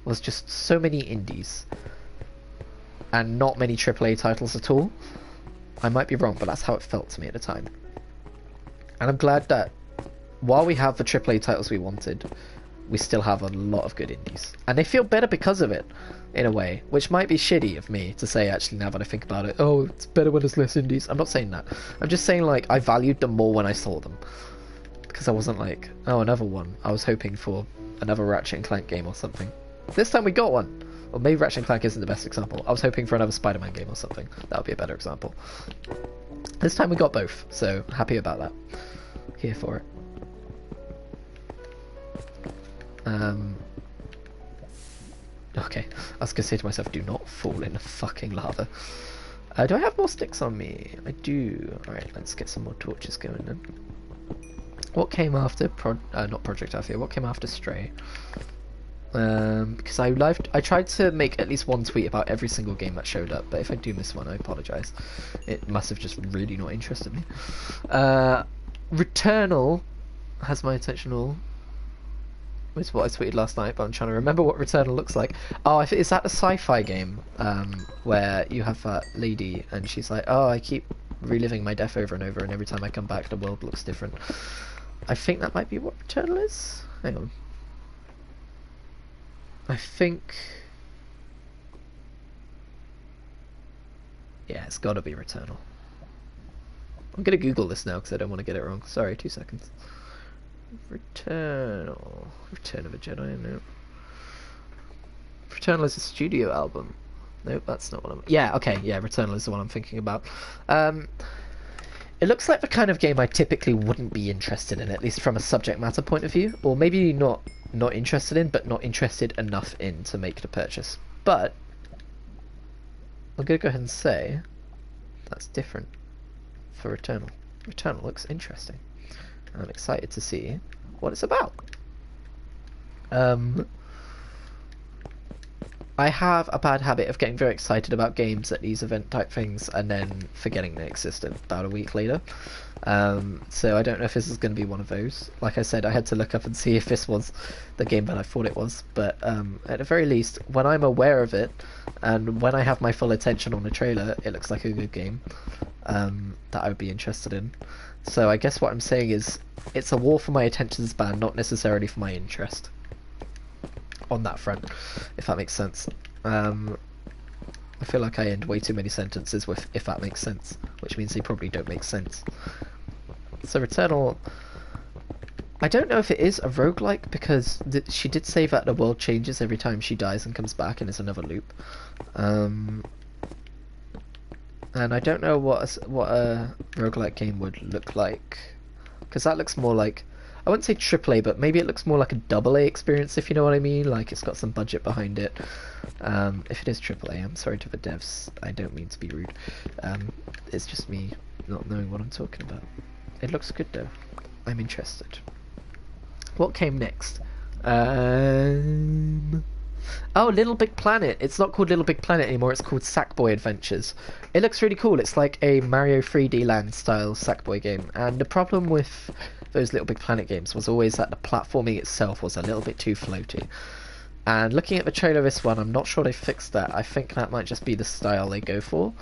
was just so many indies and not many AAA titles at all. I might be wrong, but that's how it felt to me at the time. And I'm glad that while we have the AAA titles we wanted, we still have a lot of good indies. And they feel better because of it, in a way, which might be shitty of me to say actually now that I think about it. Oh, it's better when there's less indies. I'm not saying that. I'm just saying like I valued them more when I saw them. Because I wasn't like, oh, another one. I was hoping for another Ratchet and Clank game or something. This time we got one. Or maybe Ratchet and Clank isn't the best example. I was hoping for another Spider-Man game or something. That would be a better example. This time we got both, so happy about that. Here for it. Okay, I was going to say to myself, do not fall in the fucking lava. Do I have more sticks on me? I do. Alright, let's get some more torches going then. What came after not Project Alpha, what came after Stray? Because I tried to make at least one tweet about every single game that showed up, but if I do miss one, I apologise. It must have just really not interested me. Returnal has my attention all. It's what I tweeted last night, but I'm trying to remember what Returnal looks like. Oh, is that a sci-fi game where you have that lady and she's like, oh, I keep reliving my death over and over, and every time I come back the world looks different. I think that might be what Returnal is. Hang on. I think... Yeah, it's gotta be Returnal. I'm gonna Google this now because I don't want to get it wrong. Sorry, 2 seconds. Returnal. Return of a Jedi, no. Returnal is a studio album. Nope, that's not what I'm... Yeah, okay, yeah, Returnal is the one I'm thinking about. It looks like the kind of game I typically wouldn't be interested in, at least from a subject matter point of view. Or maybe not interested in, but not interested enough in to make the purchase. But I'm going to go ahead and say that's different for Returnal. Returnal looks interesting. I'm excited to see what it's about. I have a bad habit of getting very excited about games at these event type things and then forgetting they existed about a week later. So I don't know if this is going to be one of those. Like I said, I had to look up and see if this was the game that I thought it was. But at the very least, when I'm aware of it and when I have my full attention on the trailer, it looks like a good game that I would be interested in. So I guess what I'm saying is it's a war for my attention span, not necessarily for my interest on that front, if that makes sense. I feel like I end way too many sentences with "if that makes sense," which means they probably don't make sense. So Returnal, I don't know if it is a roguelike because she did say that the world changes every time she dies and comes back and it's another loop. And I don't know what a roguelike game would look like, because that looks more like, I wouldn't say AAA, but maybe it looks more like a AA experience, if you know what I mean. Like it's got some budget behind it. If it is AAA, I'm sorry to the devs. I don't mean to be rude. It's just me not knowing what I'm talking about. It looks good though. I'm interested. What came next? Oh, Little Big Planet. It's not called Little Big Planet anymore. It's called Sackboy Adventures. It looks really cool. It's like a Mario 3D Land style Sackboy game. And the problem with those Little Big Planet games was always that the platforming itself was a little bit too floaty. And looking at the trailer of this one, I'm not sure they fixed that. I think that might just be the style they go for.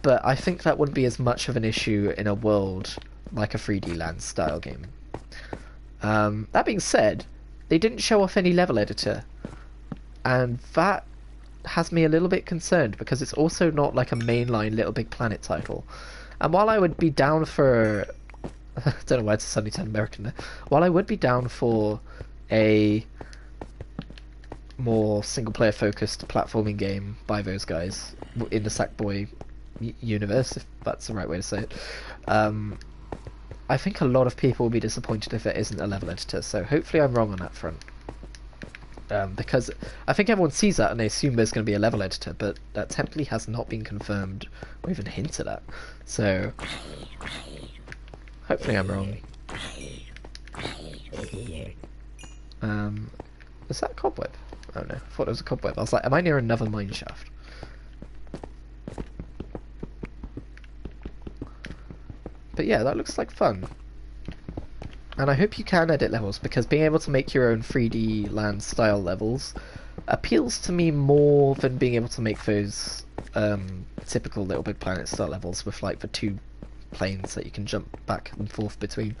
But I think that wouldn't be as much of an issue in a world like a 3D Land style game. That being said, they didn't show off any level editor. And that has me a little bit concerned because it's also not like a mainline Little Big Planet title. And while I would be down for... I don't know why it's suddenly turned American there. While I would be down for a more single-player focused platforming game by those guys in the Sackboy universe, if that's the right way to say it, I think a lot of people will be disappointed if there isn't a level editor, so hopefully I'm wrong on that front. Because I think everyone sees that and they assume there's going to be a level editor, but that technically has not been confirmed or even hinted at. So hopefully I'm wrong. Is that a cobweb? Oh no, I thought it was a cobweb. I was like, am I near another mine shaft? But yeah, that looks like fun. And I hope you can edit levels, because being able to make your own 3D Land style levels appeals to me more than being able to make those typical Little Big Planet style levels with like the two planes that you can jump back and forth between.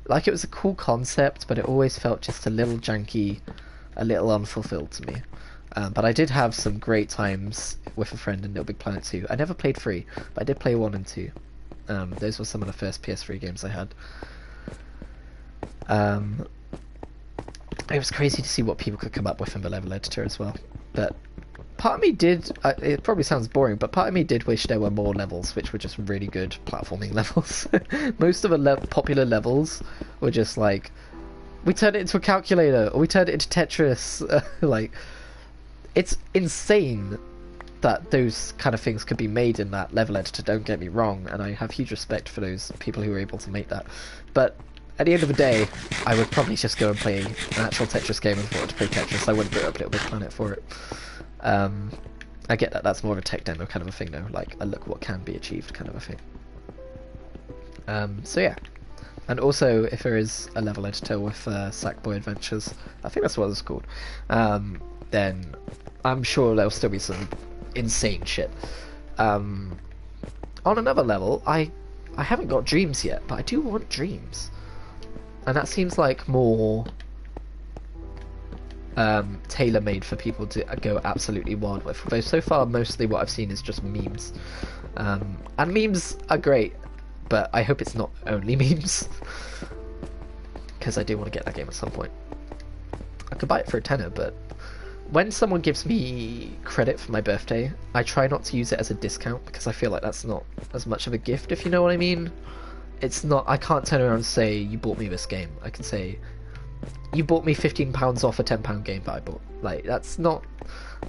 Like, it was a cool concept, but it always felt just a little janky, a little unfulfilled to me. But I did have some great times with a friend in Little Big Planet 2. I never played 3, but I did play 1 and 2. Those were some of the first PS3 games I had. It was crazy to see what people could come up with in the level editor as well. But part of me did, it probably sounds boring, but part of me did wish there were more levels which were just really good platforming levels. Most of the popular levels were just like, we turned it into a calculator, or we turned it into Tetris. Like, it's insane that those kind of things could be made in that level editor, don't get me wrong, and I have huge respect for those people who are able to make that. But at the end of the day, I would probably just go and play an actual Tetris game if I wanted to play Tetris. I wouldn't boot up Little Big Planet for it. I get that that's more of a tech demo kind of a thing though, like a look what can be achieved kind of a thing. So yeah. And also, if there is a level editor with Sackboy Adventures, I think that's what it's called, then I'm sure there'll still be some insane shit. On another level, I haven't got Dreams yet, but I do want Dreams. And that seems like more tailor-made for people to go absolutely wild with. Though so far, mostly what I've seen is just memes. And memes are great, but I hope it's not only memes. Because I do want to get that game at some point. I could buy it for a tenner, but when someone gives me credit for my birthday, I try not to use it as a discount, because I feel like that's not as much of a gift, if you know what I mean. It's not, I can't turn around and say, you bought me this game. I can say, you bought me £15 off a £10 game that I bought. Like, that's not,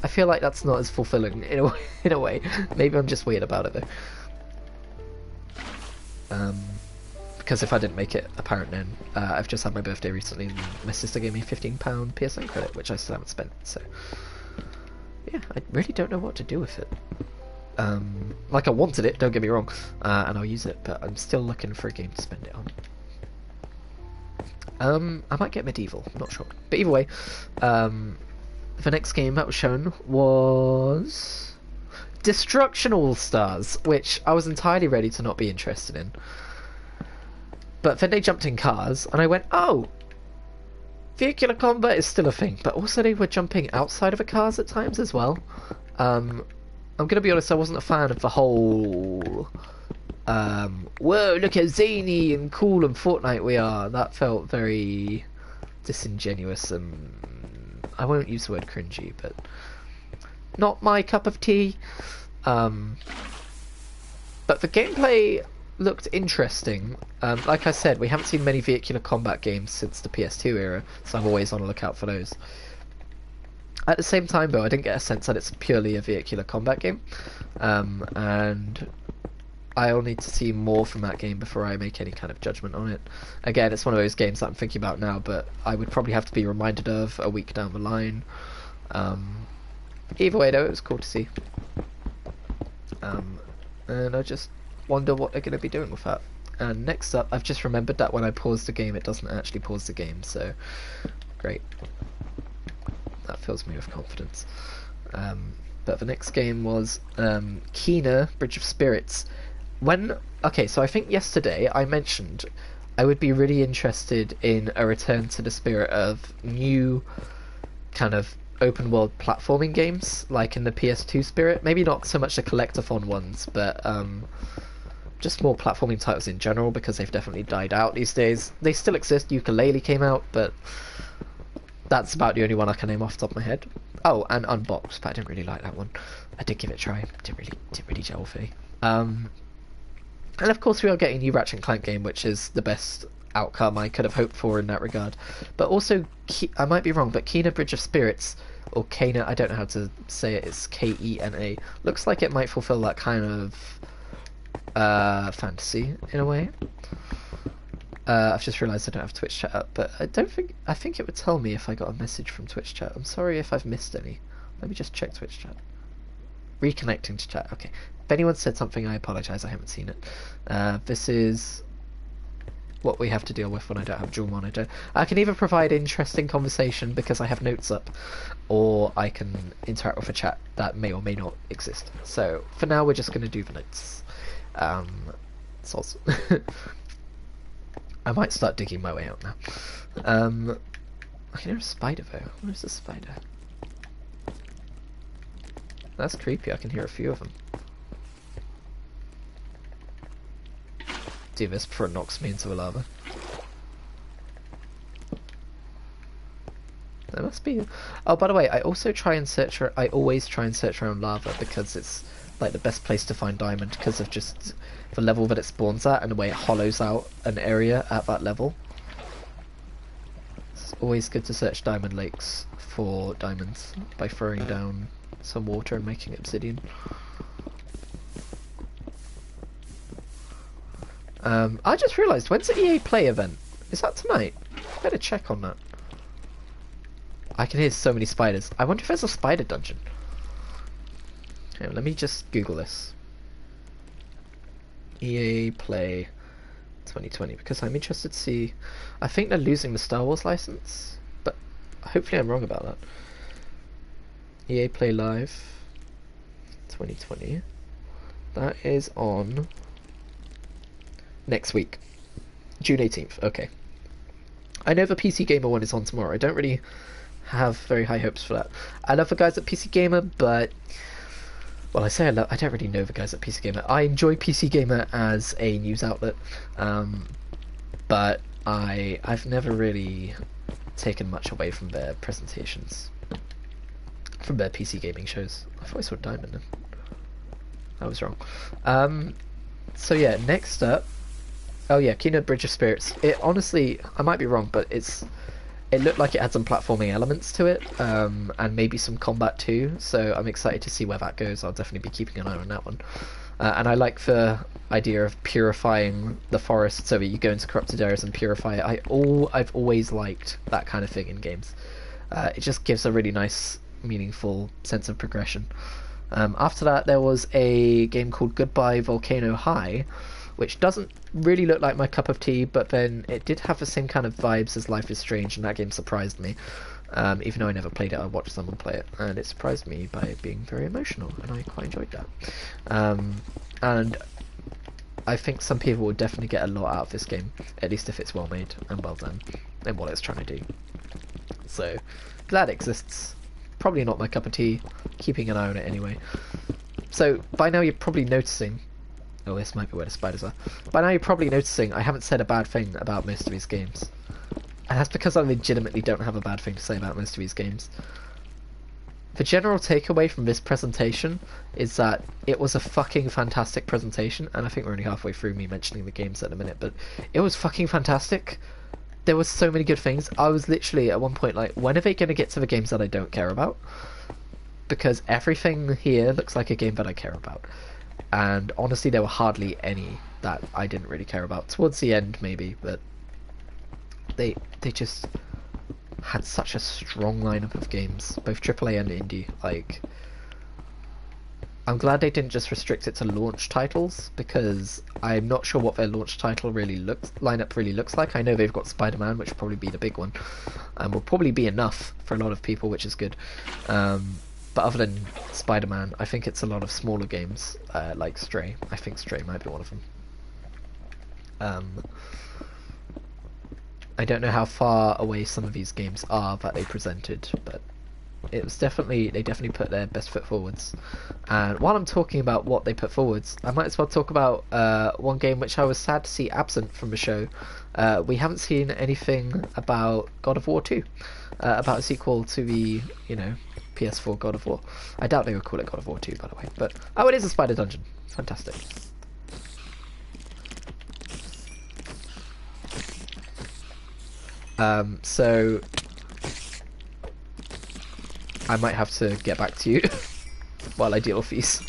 I feel like that's not as fulfilling in a way. Maybe I'm just weird about it though. Because if I didn't make it apparent then, I've just had my birthday recently and my sister gave me £15 PSN credit, which I still haven't spent, so. Yeah, I really don't know what to do with it. Like I wanted it, don't get me wrong, and I'll use it, but I'm still looking for a game to spend it on. I might get Medieval, I'm not sure. But either way, the next game that was shown was Destruction All Stars, which I was entirely ready to not be interested in. But then they jumped in cars, and I went, oh, vehicular combat is still a thing, but also they were jumping outside of the cars at times as well. I'm gonna be honest, I wasn't a fan of the whole whoa, look how zany and cool and Fortnite we are. That felt very disingenuous and I won't use the word cringy, but not my cup of tea. But the gameplay looked interesting. Like I said, we haven't seen many vehicular combat games since the PS2 era, so I'm always on the lookout for those. At the same time, though, I didn't get a sense that it's purely a vehicular combat game, and I'll need to see more from that game before I make any kind of judgment on it. Again, it's one of those games that I'm thinking about now, but I would probably have to be reminded of a week down the line. Either way, though, it was cool to see. And I just wonder what they're going to be doing with that. And next up, I've just remembered that when I pause the game, it doesn't actually pause the game, so great. That fills me with confidence. But the next game was Kena, Bridge of Spirits. Okay, so I think yesterday I mentioned I would be really interested in a return to the spirit of new kind of open world platforming games, like in the PS2 spirit. Maybe not so much the collectathon ones, but just more platforming titles in general, because they've definitely died out these days. They still exist. Ukulele came out, but that's about the only one I can name off the top of my head. Oh, and Unboxed, but I didn't really like that one. I did give it a try. Didn't really gel for me. And of course we are getting a new Ratchet & Clank game, which is the best outcome I could have hoped for in that regard. But also, I might be wrong, but Kena Bridge of Spirits, or Kena, I don't know how to say it, it's Kena, looks like it might fulfill that kind of fantasy, in a way. I've just realised I don't have Twitch chat up, but I think it would tell me if I got a message from Twitch chat. I'm sorry if I've missed any. Let me just check Twitch chat. Reconnecting to chat, okay. If anyone said something, I apologise, I haven't seen it. This is what we have to deal with when I don't have dual monitor. I can either provide interesting conversation because I have notes up, or I can interact with a chat that may or may not exist. So, for now, we're just going to do the notes. Soz. I might start digging my way out now. I can hear a spider though. Where's the spider? That's creepy, I can hear a few of them. Do this before it knocks me into the lava. There must be... Oh, by the way, I always try and search around lava because it's like the best place to find diamond because of just the level that it spawns at and the way it hollows out an area at that level. It's always good to search diamond lakes for diamonds by throwing down some water and making obsidian. I just realised, when's the EA Play event? Is that tonight? Better check on that. I can hear so many spiders. I wonder if there's a spider dungeon. Okay, let me just Google this. EA Play 2020, because I'm interested to see... I think they're losing the Star Wars license, but hopefully I'm wrong about that. EA Play Live 2020. That is on... next week. June 18th, okay. I know the PC Gamer one is on tomorrow. I don't really have very high hopes for that. I love the guys at PC Gamer, but... Well, I say I don't really know the guys at PC Gamer. I enjoy PC Gamer as a news outlet, but I've never really taken much away from their presentations. From their PC gaming shows. I thought I saw Diamond then. I was wrong. So yeah, next up... Oh yeah, Kena Bridge of Spirits. It honestly, I might be wrong, but it looked like it had some platforming elements to it, and maybe some combat too, so I'm excited to see where that goes. I'll definitely be keeping an eye on that one. And I like the idea of purifying the forest so that you go into corrupted areas and purify it. I've always liked that kind of thing in games. It just gives a really nice meaningful sense of progression. After that, there was a game called Goodbye Volcano High, which doesn't really look like my cup of tea, but then it did have the same kind of vibes as Life is Strange, and that game surprised me. Even though I never played it, I watched someone play it, and it surprised me by it being very emotional, and I quite enjoyed that. And I think some people would definitely get a lot out of this game, at least if it's well made and well done, and what it's trying to do. So, glad it exists. Probably not my cup of tea, keeping an eye on it anyway. So, by now you're probably noticing... Oh, this might be where the spiders are. By now you're probably noticing I haven't said a bad thing about most of these games. And that's because I legitimately don't have a bad thing to say about most of these games. The general takeaway from this presentation is that it was a fucking fantastic presentation, and I think we're only halfway through me mentioning the games at a minute, but it was fucking fantastic. There was so many good things. I was literally at one point like, when are they going to get to the games that I don't care about? Because everything here looks like a game that I care about. And honestly, there were hardly any that I didn't really care about. Towards the end, maybe, but they just had such a strong lineup of games, both AAA and indie. Like, I'm glad they didn't just restrict it to launch titles, because I'm not sure what their launch title lineup really looks like. I know they've got Spider-Man, which will probably be the big one, and will probably be enough for a lot of people, which is good. But other than Spider-Man, I think it's a lot of smaller games, like Stray. I think Stray might be one of them. I don't know how far away some of these games are that they presented, but it was they definitely put their best foot forwards. And while I'm talking about what they put forwards, I might as well talk about one game which I was sad to see absent from the show. We haven't seen anything about God of War 2, about a sequel to the, PS4 God of War. I doubt they would call it God of War 2, by the way, but oh, it is a spider dungeon. Fantastic. So I might have to get back to you while I deal with these.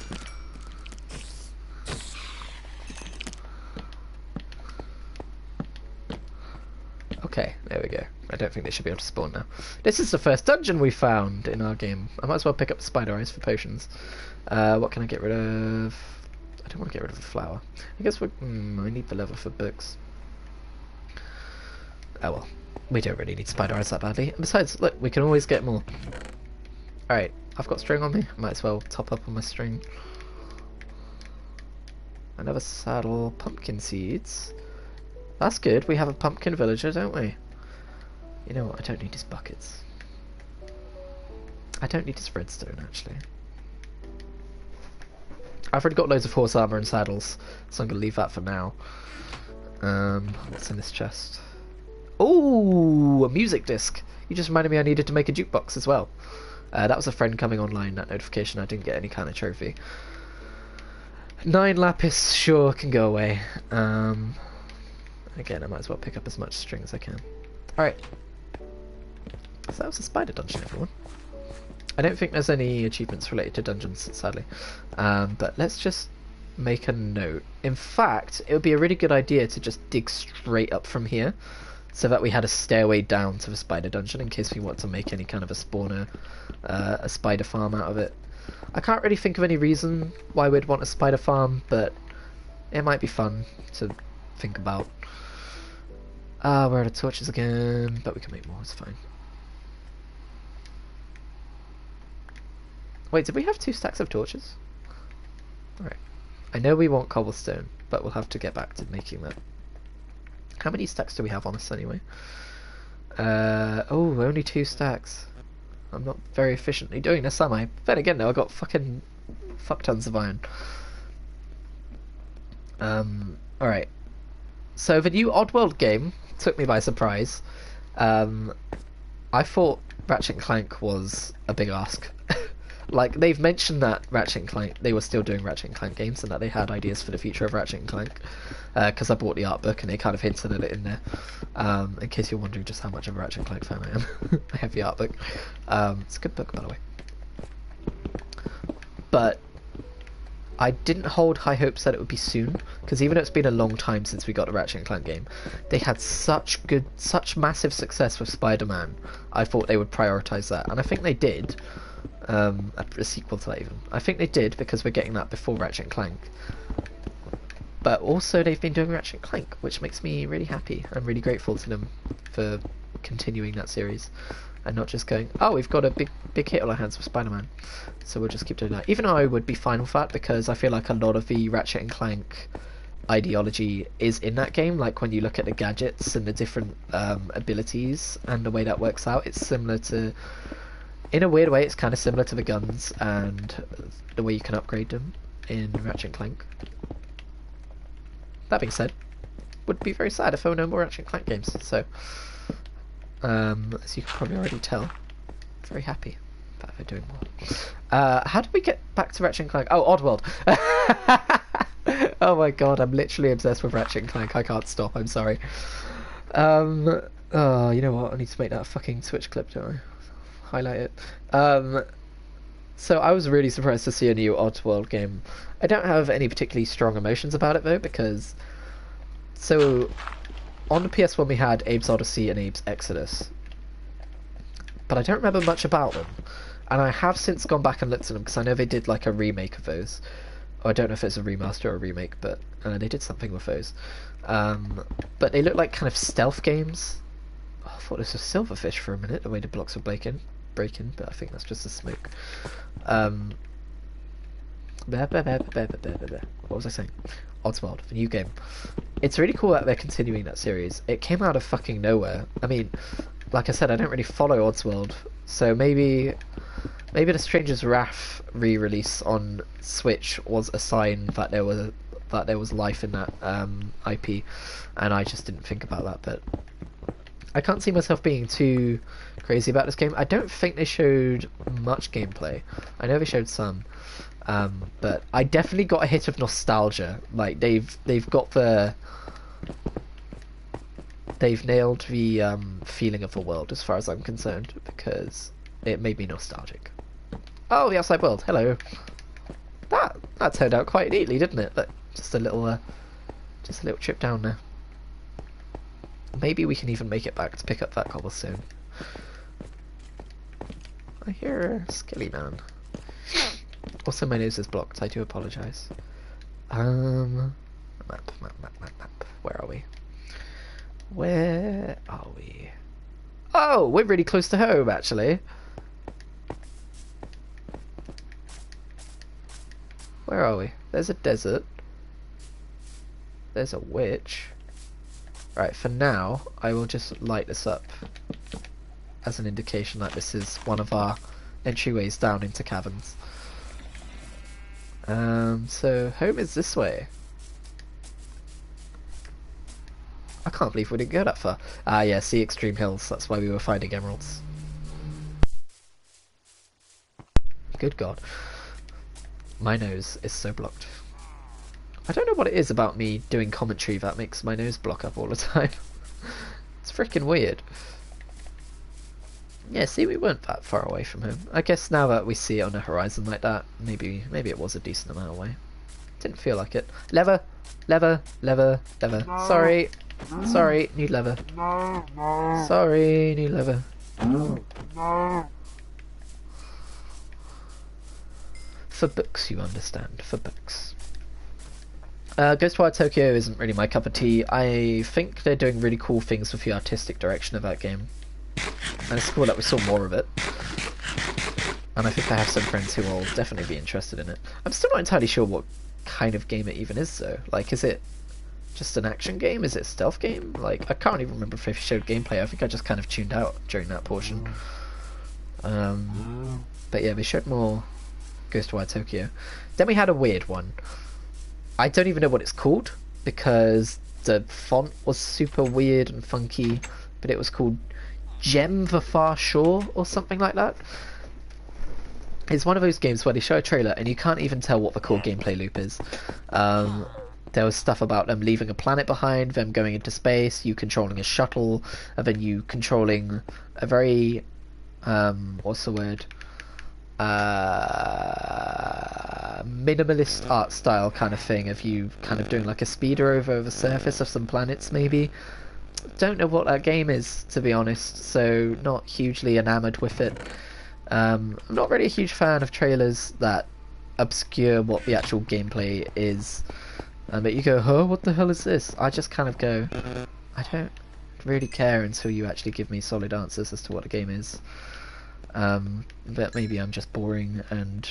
Okay, there we go. I don't think they should be able to spawn now. This is the first dungeon we found in our game. I might as well pick up spider eyes for potions. What can I get rid of? I don't want to get rid of the flower. I guess I need the leather for books. Oh well. We don't really need spider eyes that badly. And besides, look, we can always get more. Alright, I've got string on me. I might as well top up on my string. Another saddle, pumpkin seeds. That's good. We have a pumpkin villager, don't we? You know what? I don't need his buckets. I don't need his redstone, actually. I've already got loads of horse armor and saddles, so I'm going to leave that for now. What's in this chest? Ooh, a music disc. You just reminded me I needed to make a jukebox as well. That was a friend coming online, that notification. I didn't get any kind of trophy. 9 lapis, sure, can go away. Again, I might as well pick up as much string as I can. Alright. So that was a spider dungeon, everyone. I don't think there's any achievements related to dungeons, sadly. But let's just make a note. In fact, it would be a really good idea to just dig straight up from here, so that we had a stairway down to the spider dungeon in case we want to make any kind of a spawner, a spider farm out of it. I can't really think of any reason why we'd want a spider farm, but it might be fun to think about. Where are the torches again? But we can make more, it's fine. Wait, did we have 2 stacks of torches? Alright. I know we want cobblestone, but we'll have to get back to making that. How many stacks do we have on us anyway? Oh, only 2 stacks. I'm not very efficiently doing this, am I? Then again, though, I got fucking fuck tons of iron. Alright. So the new Oddworld game took me by surprise. I thought Ratchet & Clank was a big ask. Like, they've mentioned that Ratchet & Clank, they were still doing Ratchet & Clank games, and that they had ideas for the future of Ratchet & Clank. Because I bought the art book, and they kind of hinted at it in there. In case you're wondering just how much of a Ratchet & Clank fan I am. I have the art book. It's a good book, by the way. But I didn't hold high hopes that it would be soon, because even though it's been a long time since we got a Ratchet & Clank game, they had such massive success with Spider-Man. I thought they would prioritise that, and I think they did. A sequel to that even. I think they did because we're getting that before Ratchet and Clank. But also they've been doing Ratchet and Clank, which makes me really happy. I'm really grateful to them for continuing that series and not just going, oh, we've got a big hit on our hands with Spider-Man, so we'll just keep doing that. Even though I would be fine with that because I feel like a lot of the Ratchet and Clank ideology is in that game. Like when you look at the gadgets and the different abilities and the way that works out, it's similar to, in a weird way, it's kind of similar to the guns and the way you can upgrade them in Ratchet and Clank. That being said, would be very sad if there were no more Ratchet and Clank games. So, as you can probably already tell, very happy that they're doing more. How did we get back to Ratchet and Clank? Oh, Oddworld. Oh my god, I'm literally obsessed with Ratchet and Clank. I can't stop. I'm sorry. Oh, you know what? I need to make that a fucking Twitch clip, don't I? Highlight it. So I was really surprised to see a new Oddworld game. I don't have any particularly strong emotions about it though, because so on the PS1 we had Abe's Odyssey and Abe's Exodus, but I don't remember much about them. And I have since gone back and looked at them because I know they did like a remake of those. Or I don't know if it's a remaster or a remake, but they did something with those. But they look like kind of stealth games. Oh, I thought this was Silverfish for a minute, the way the blocks were breaking, but I think that's just the smoke. What was I saying? Oddworld, the new game. It's really cool that they're continuing that series. It came out of fucking nowhere. I mean, like I said, I don't really follow Oddworld, so maybe the Stranger's Wrath re-release on Switch was a sign that there was life in that IP, and I just didn't think about that. But I can't see myself being too crazy about this game. I don't think they showed much gameplay. I know they showed some, but I definitely got a hit of nostalgia. Like they've nailed the feeling of the world as far as I'm concerned, because it made me nostalgic. Oh, the outside world. Hello. That turned out quite neatly, didn't it? But just a little trip down there. Maybe we can even make it back to pick up that cobblestone. I hear a Skilly Man. Also, my nose is blocked. I do apologise. Map. Where are we? Where are we? Oh, we're really close to home, actually. Where are we? There's a desert. There's a witch. Right, for now, I will just light this up as an indication that this is one of our entryways down into caverns. So home is this way. I can't believe we didn't go that far. Ah, yeah, see Extreme Hills. That's why we were finding emeralds. Good God. My nose is so blocked. I don't know what it is about me doing commentary that makes my nose block up all the time. It's freaking weird. Yeah, see, we weren't that far away from home. I guess now that we see it on the horizon like that, maybe it was a decent amount away. Didn't feel like it. Lever! Lever! Lever! Lever. No. Sorry! Sorry, need lever. No, no. Sorry, need lever. No. No. For books, you understand. For books. Ghostwire Tokyo isn't really my cup of tea. I think they're doing really cool things with the artistic direction of that game. And it's cool that we saw more of it. And I think I have some friends who will definitely be interested in it. I'm still not entirely sure what kind of game it even is, though. Like, is it just an action game? Is it a stealth game? Like, I can't even remember if they showed gameplay. I think I just kind of tuned out during that portion. But yeah, they showed more Ghostwire Tokyo. Then we had a weird one. I don't even know what it's called, because the font was super weird and funky, but it was called Gem the Far Shore or something like that. It's one of those games where they show a trailer and you can't even tell what the core gameplay loop is. There was stuff about them leaving a planet behind, them going into space, you controlling a shuttle, and then you controlling a very what's the word? Minimalist art style kind of thing of you kind of doing like a speeder over the surface of some planets, maybe. Don't know what that game is, to be honest, so not hugely enamored with it. I'm not really a huge fan of trailers that obscure what the actual gameplay is. But you go, huh, what the hell is this? I just kind of go, I don't really care until you actually give me solid answers as to what the game is. But maybe I'm just boring and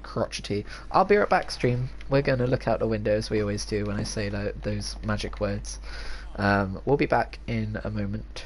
crotchety. I'll be right back, stream. We're going to look out the window as we always do when I say those magic words. We'll be back in a moment.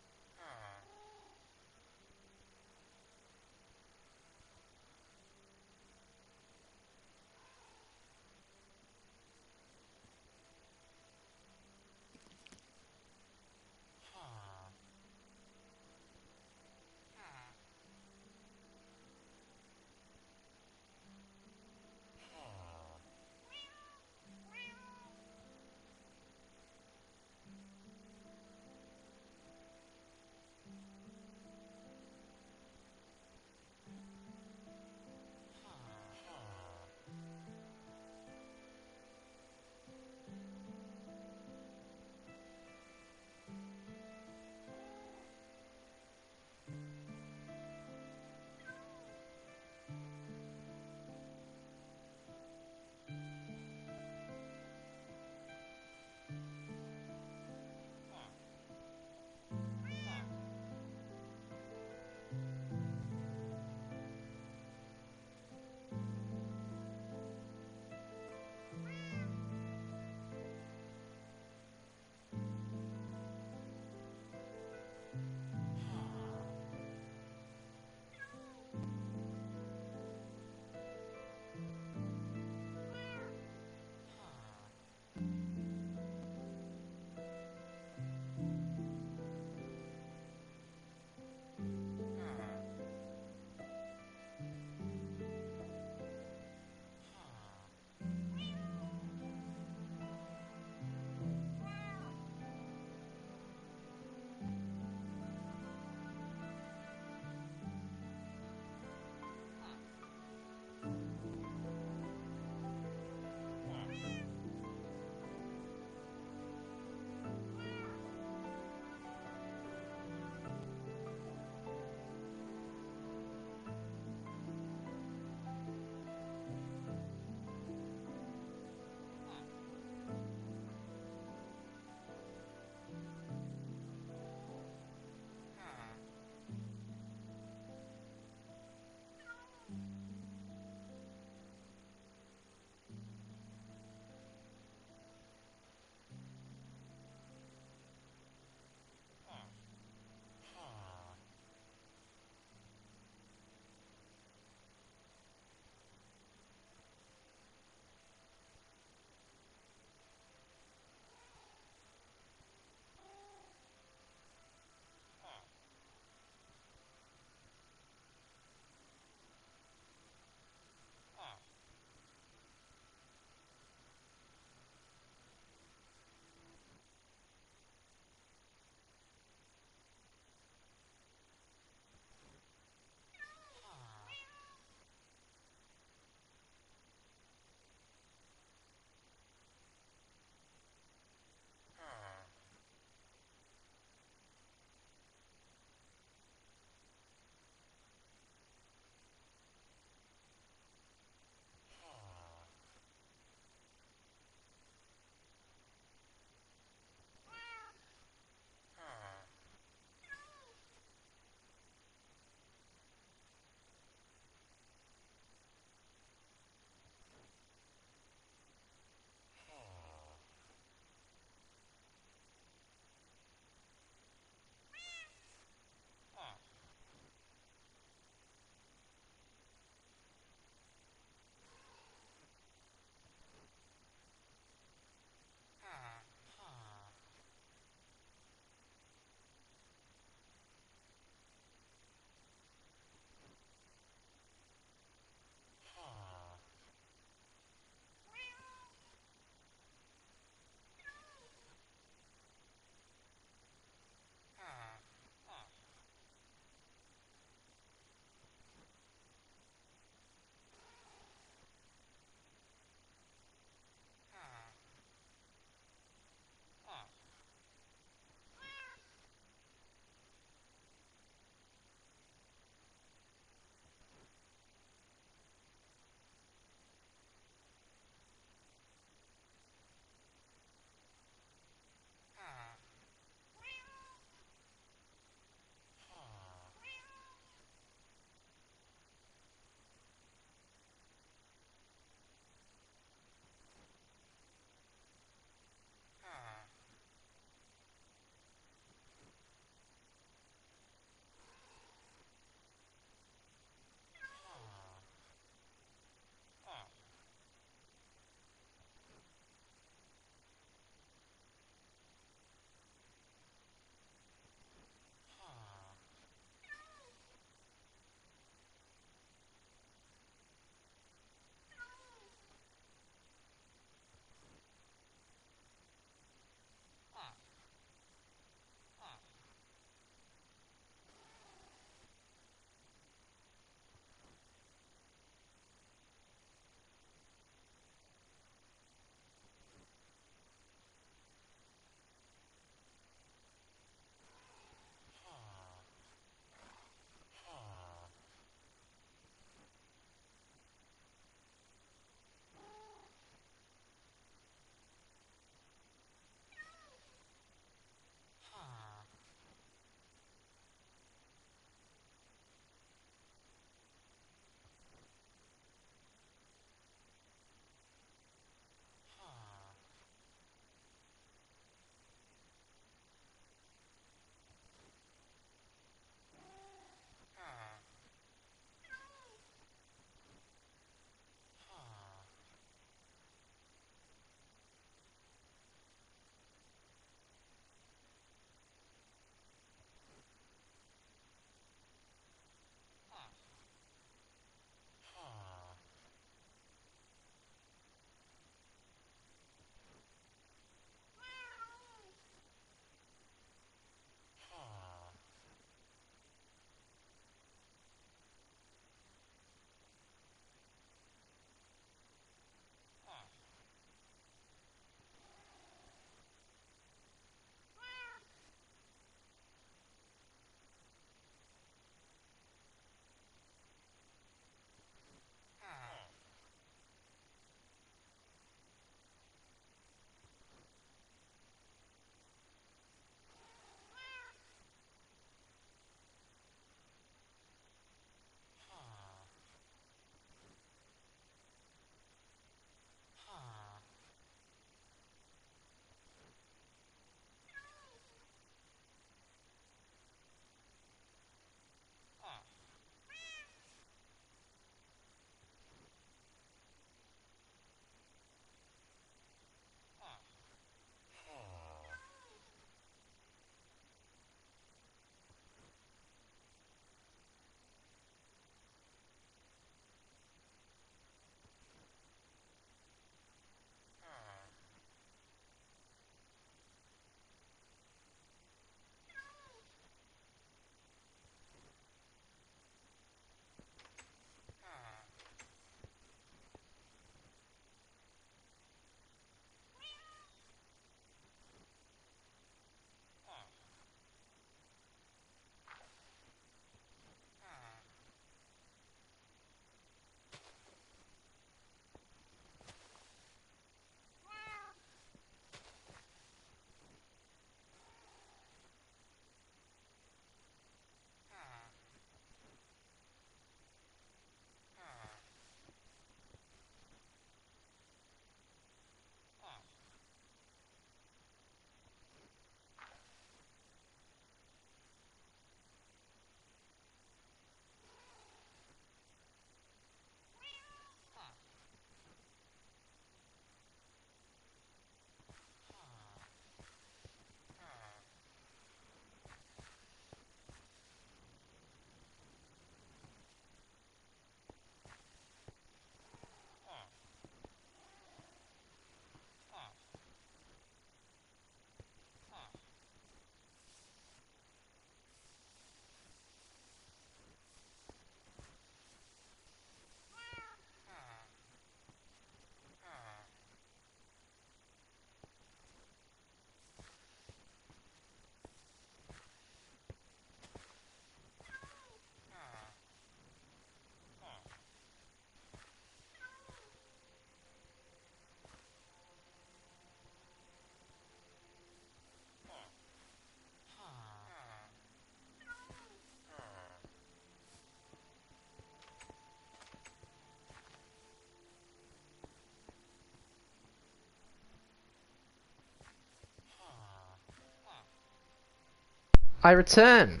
I return.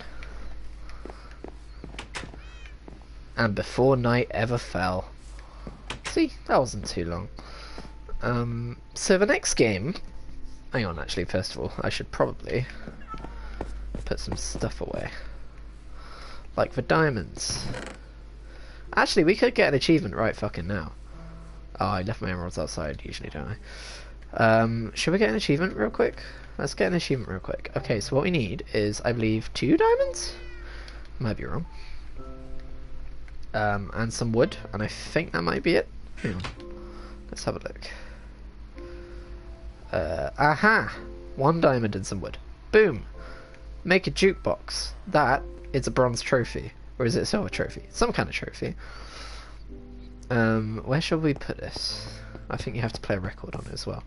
And before night ever fell. See, that wasn't too long. So the next game... Hang on, actually, first of all, I should probably put some stuff away. Like the diamonds. Actually, we could get an achievement right fucking now. Oh, I left my emeralds outside, usually, don't I? Should we get an achievement real quick? Let's get an achievement real quick. Okay, so what we need is, I believe, 2 diamonds? Might be wrong. And some wood, and I think that might be it. Hang on. Let's have a look. Aha! 1 diamond and some wood. Boom! Make a jukebox. That is a bronze trophy. Or is it a silver trophy? Some kind of trophy. Where shall we put this? I think you have to play a record on it as well.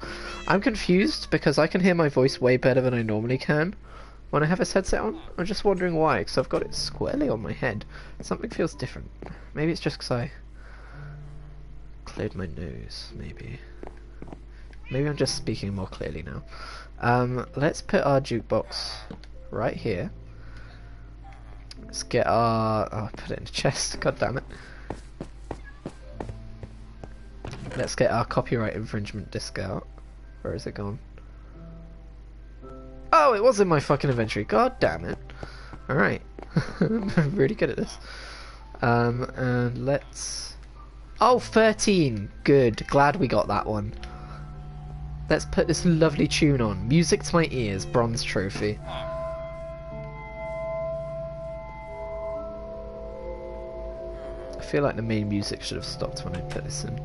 I'm confused because I can hear my voice way better than I normally can when I have this headset on. I'm just wondering why, because I've got it squarely on my head. Something feels different. Maybe it's just because I cleared my nose, maybe. Maybe I'm just speaking more clearly now. Let's put our jukebox right here. Let's get our... Oh, I put it in the chest, god damn it. Let's get our copyright infringement disc out. Where is it gone? Oh, it was in my fucking inventory. God damn it. Alright. I'm really good at this. And let's... Oh, 13. Good. Glad we got that one. Let's put this lovely tune on. Music to my ears. Bronze trophy. I feel like the main music should have stopped when I put this in.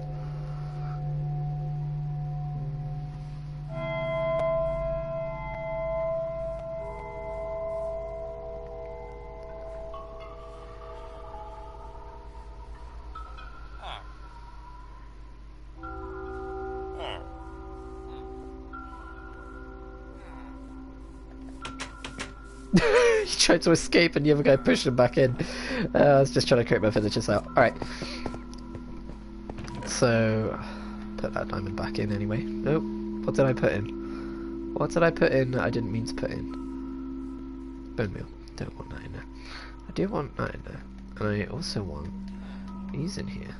He tried to escape and the other guy pushed him back in. I was just trying to create my villagers out. Alright. So, put that diamond back in anyway. Nope. What did I put in? What did I put in I didn't mean to put in? Bone meal. Don't want that in there. I do want that in there. And I also want these in here.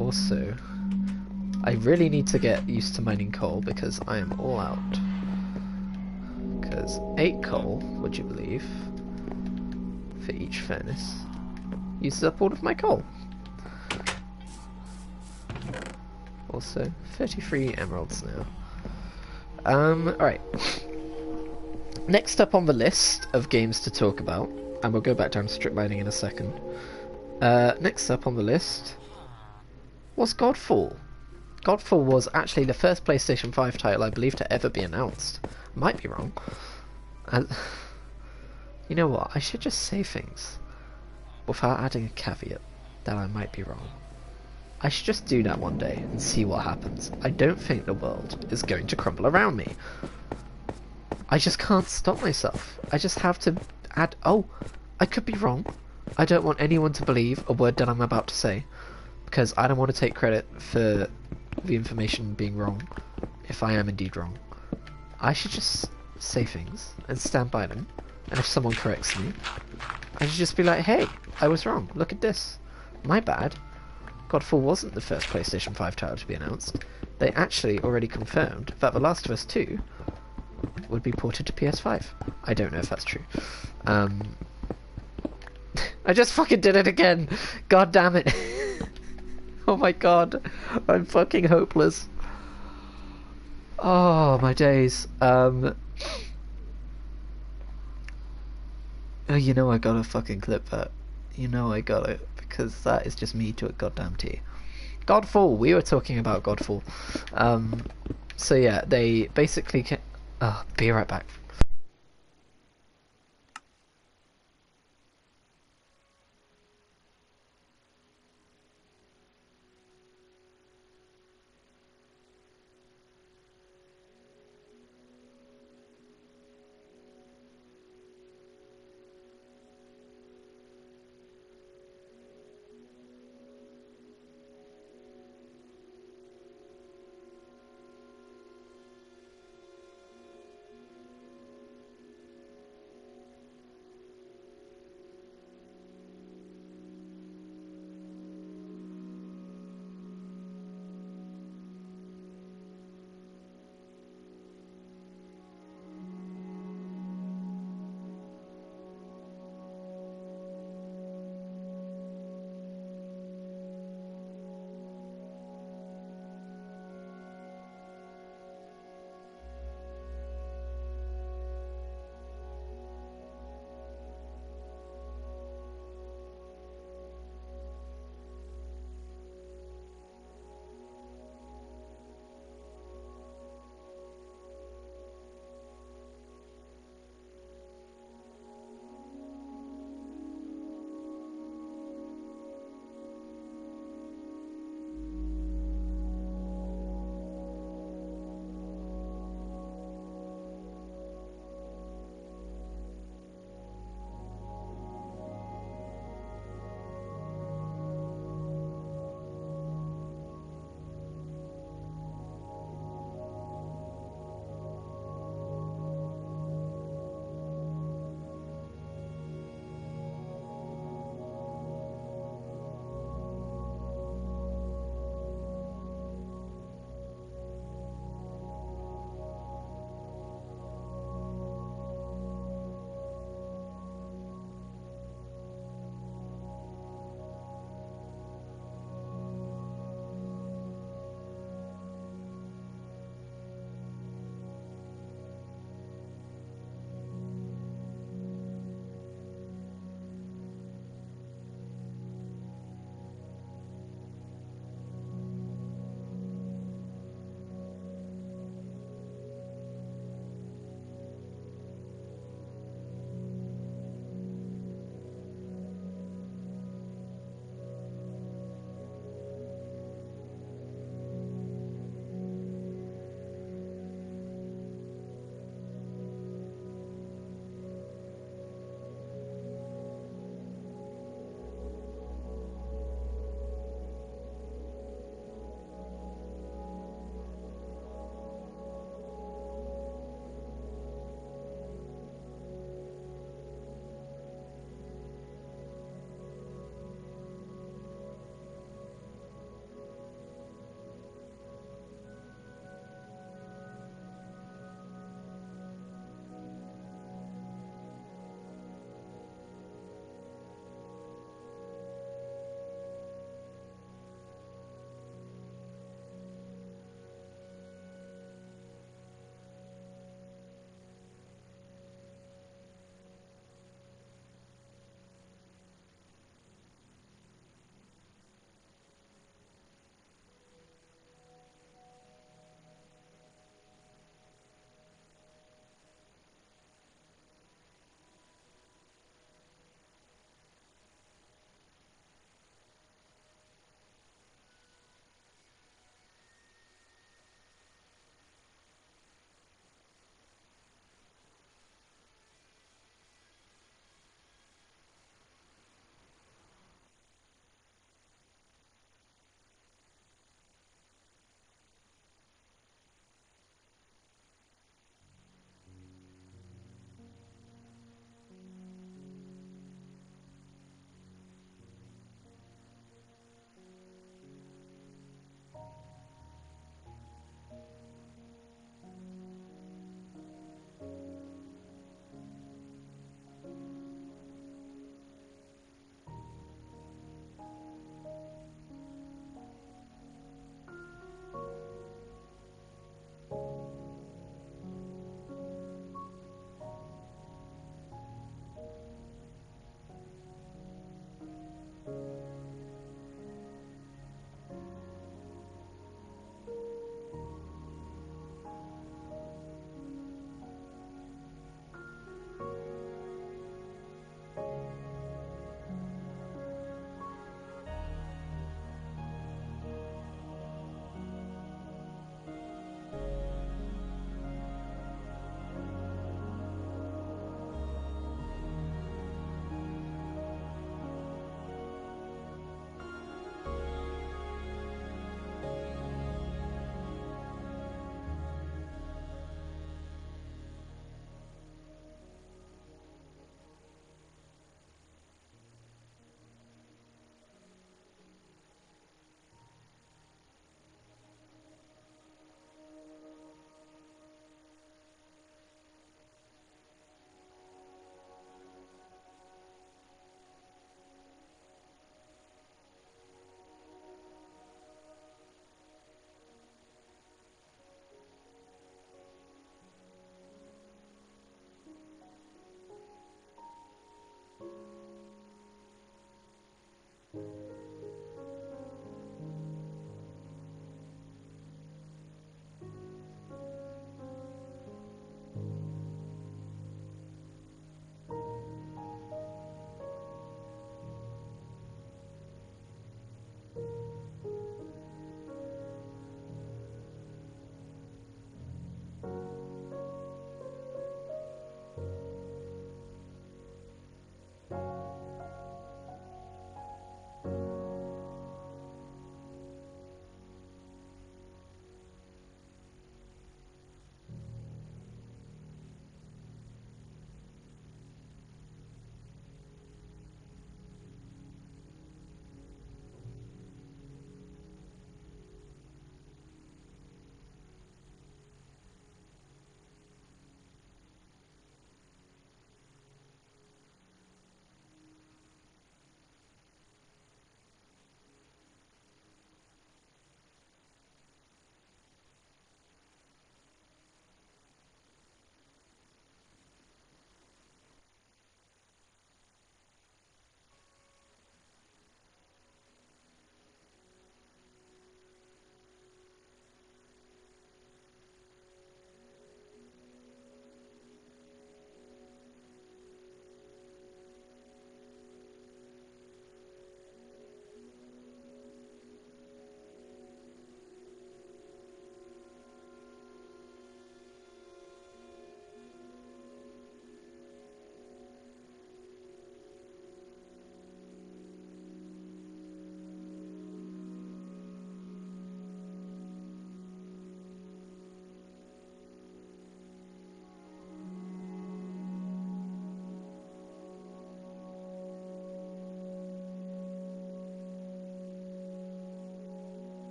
Also, I really need to get used to mining coal because I am all out. Because 8 coal, would you believe, for each furnace uses up all of my coal. Also, 33 emeralds now. Alright. Next up on the list of games to talk about, and we'll go back down to strip mining in a second. Next up on the list was Godfall. Godfall was actually the first PlayStation 5 title I believe to ever be announced. Might be wrong. You know what? I should just say things without adding a caveat that I might be wrong. I should just do that one day and see what happens. I don't think the world is going to crumble around me. I just can't stop myself. I just have to add... Oh, I could be wrong. I don't want anyone to believe a word that I'm about to say, because I don't want to take credit for the information being wrong if I am indeed wrong. I should just say things and stand by them, and if someone corrects me, I should just be like, hey, I was wrong, look at this. My bad. Godfall wasn't the first PlayStation 5 title to be announced. They actually already confirmed that The Last of Us 2 would be ported to PS5. I don't know if that's true. I just fucking did it again! God damn it! Oh my god, I'm fucking hopeless. Oh, my days. Oh, you know I gotta fucking clip that. You know I got it, because that is just me to a goddamn T. Godfall, we were talking about Godfall. So yeah, they basically be right back.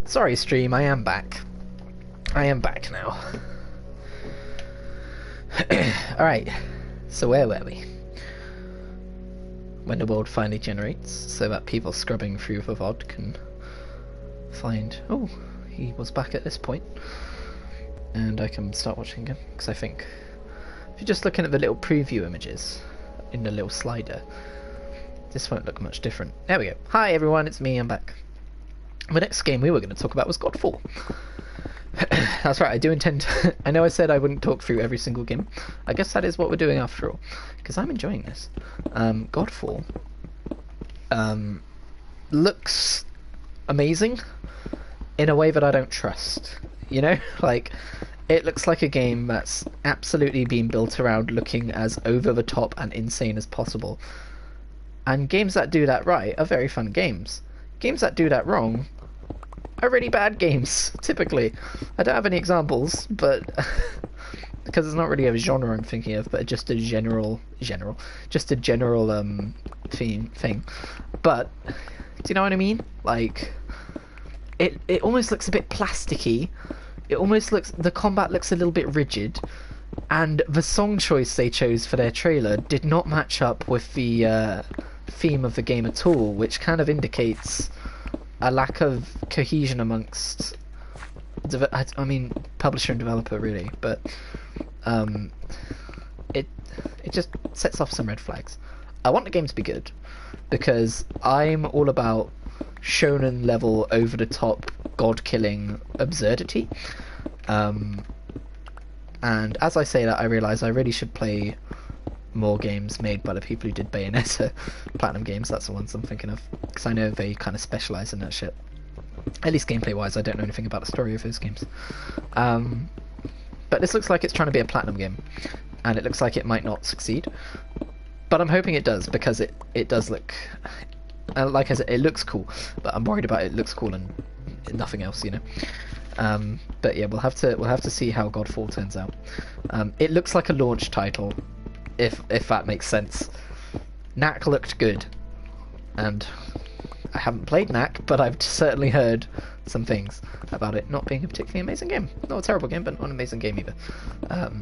Sorry, stream, I am back. I am back now. Alright, so where were we? When the world finally generates, so that people scrubbing through the VOD can find... Oh, he was back at this point. And I can start watching again, because I think... If you're just looking at the little preview images in the little slider, this won't look much different. There we go. Hi everyone, it's me, I'm back. The next game we were going to talk about was Godfall. That's right, I do intend to... I know I said I wouldn't talk through every single game. I guess that is what we're doing after all, because I'm enjoying this. Godfall looks amazing in a way that I don't trust. You know? Like, it looks like a game that's absolutely been built around looking as over the top and insane as possible. And games that do that right are very fun games. Games that do that wrong are really bad games, typically. I don't have any examples, but because it's not really a genre I'm thinking of, but just a general theme thing. But do you know what I mean? Like, it almost looks a bit plasticky. It almost looks, the combat looks a little bit rigid, and the song choice they chose for their trailer did not match up with the theme of the game at all, which kind of indicates a lack of cohesion amongst I mean publisher and developer really, but it just sets off some red flags. I want the game to be good because I'm all about shonen level over the top god killing absurdity, and as I say that I realise I really should play more games made by the people who did Bayonetta. Platinum Games, that's the ones I'm thinking of, because I know they kind of specialise in that shit. At least gameplay wise, I don't know anything about the story of those games. But this looks like it's trying to be a Platinum game, and it looks like it might not succeed, but I'm hoping it does, because it does look like I said, it looks cool, but I'm worried about it looks cool and nothing else, you know. But yeah, we'll have to see how Godfall turns out. It looks like a launch title, if that makes sense. Knack looked good, and I haven't played Knack, but I've certainly heard some things about it not being a particularly amazing game. Not a terrible game, but not an amazing game either.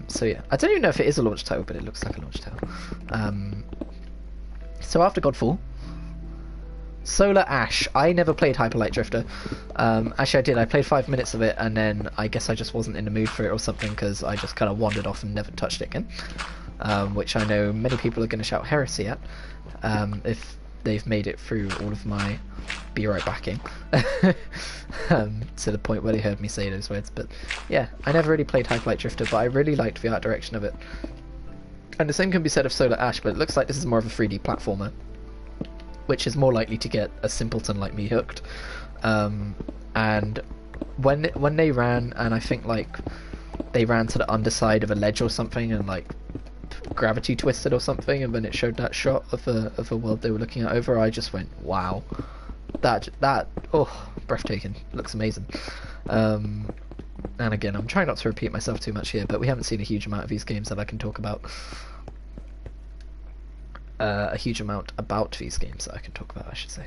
So yeah, I don't even know if it is a launch title, but it looks like a launch title. So after Godfall, Solar Ash. I never played Hyper Light Drifter. Actually I did, I played 5 minutes of it, and then I guess I just wasn't in the mood for it or something, because I just kind of wandered off and never touched it again. Which I know many people are going to shout heresy at, if they've made it through all of my be right backing, to the point where they heard me say those words. But yeah, I never really played Hyper Light Drifter, but I really liked the art direction of it. And the same can be said of Solar Ash, but it looks like this is more of a 3D platformer, which is more likely to get a simpleton like me hooked. And when they ran, and I think like they ran to the underside of a ledge or something, and like gravity twisted or something, and then it showed that shot of a world they were looking at over, I just went, wow, that oh, breathtaking, looks amazing. And again, I'm trying not to repeat myself too much here, but we haven't seen a huge amount of these games that I can talk about. A huge amount about these games that I can talk about, I should say.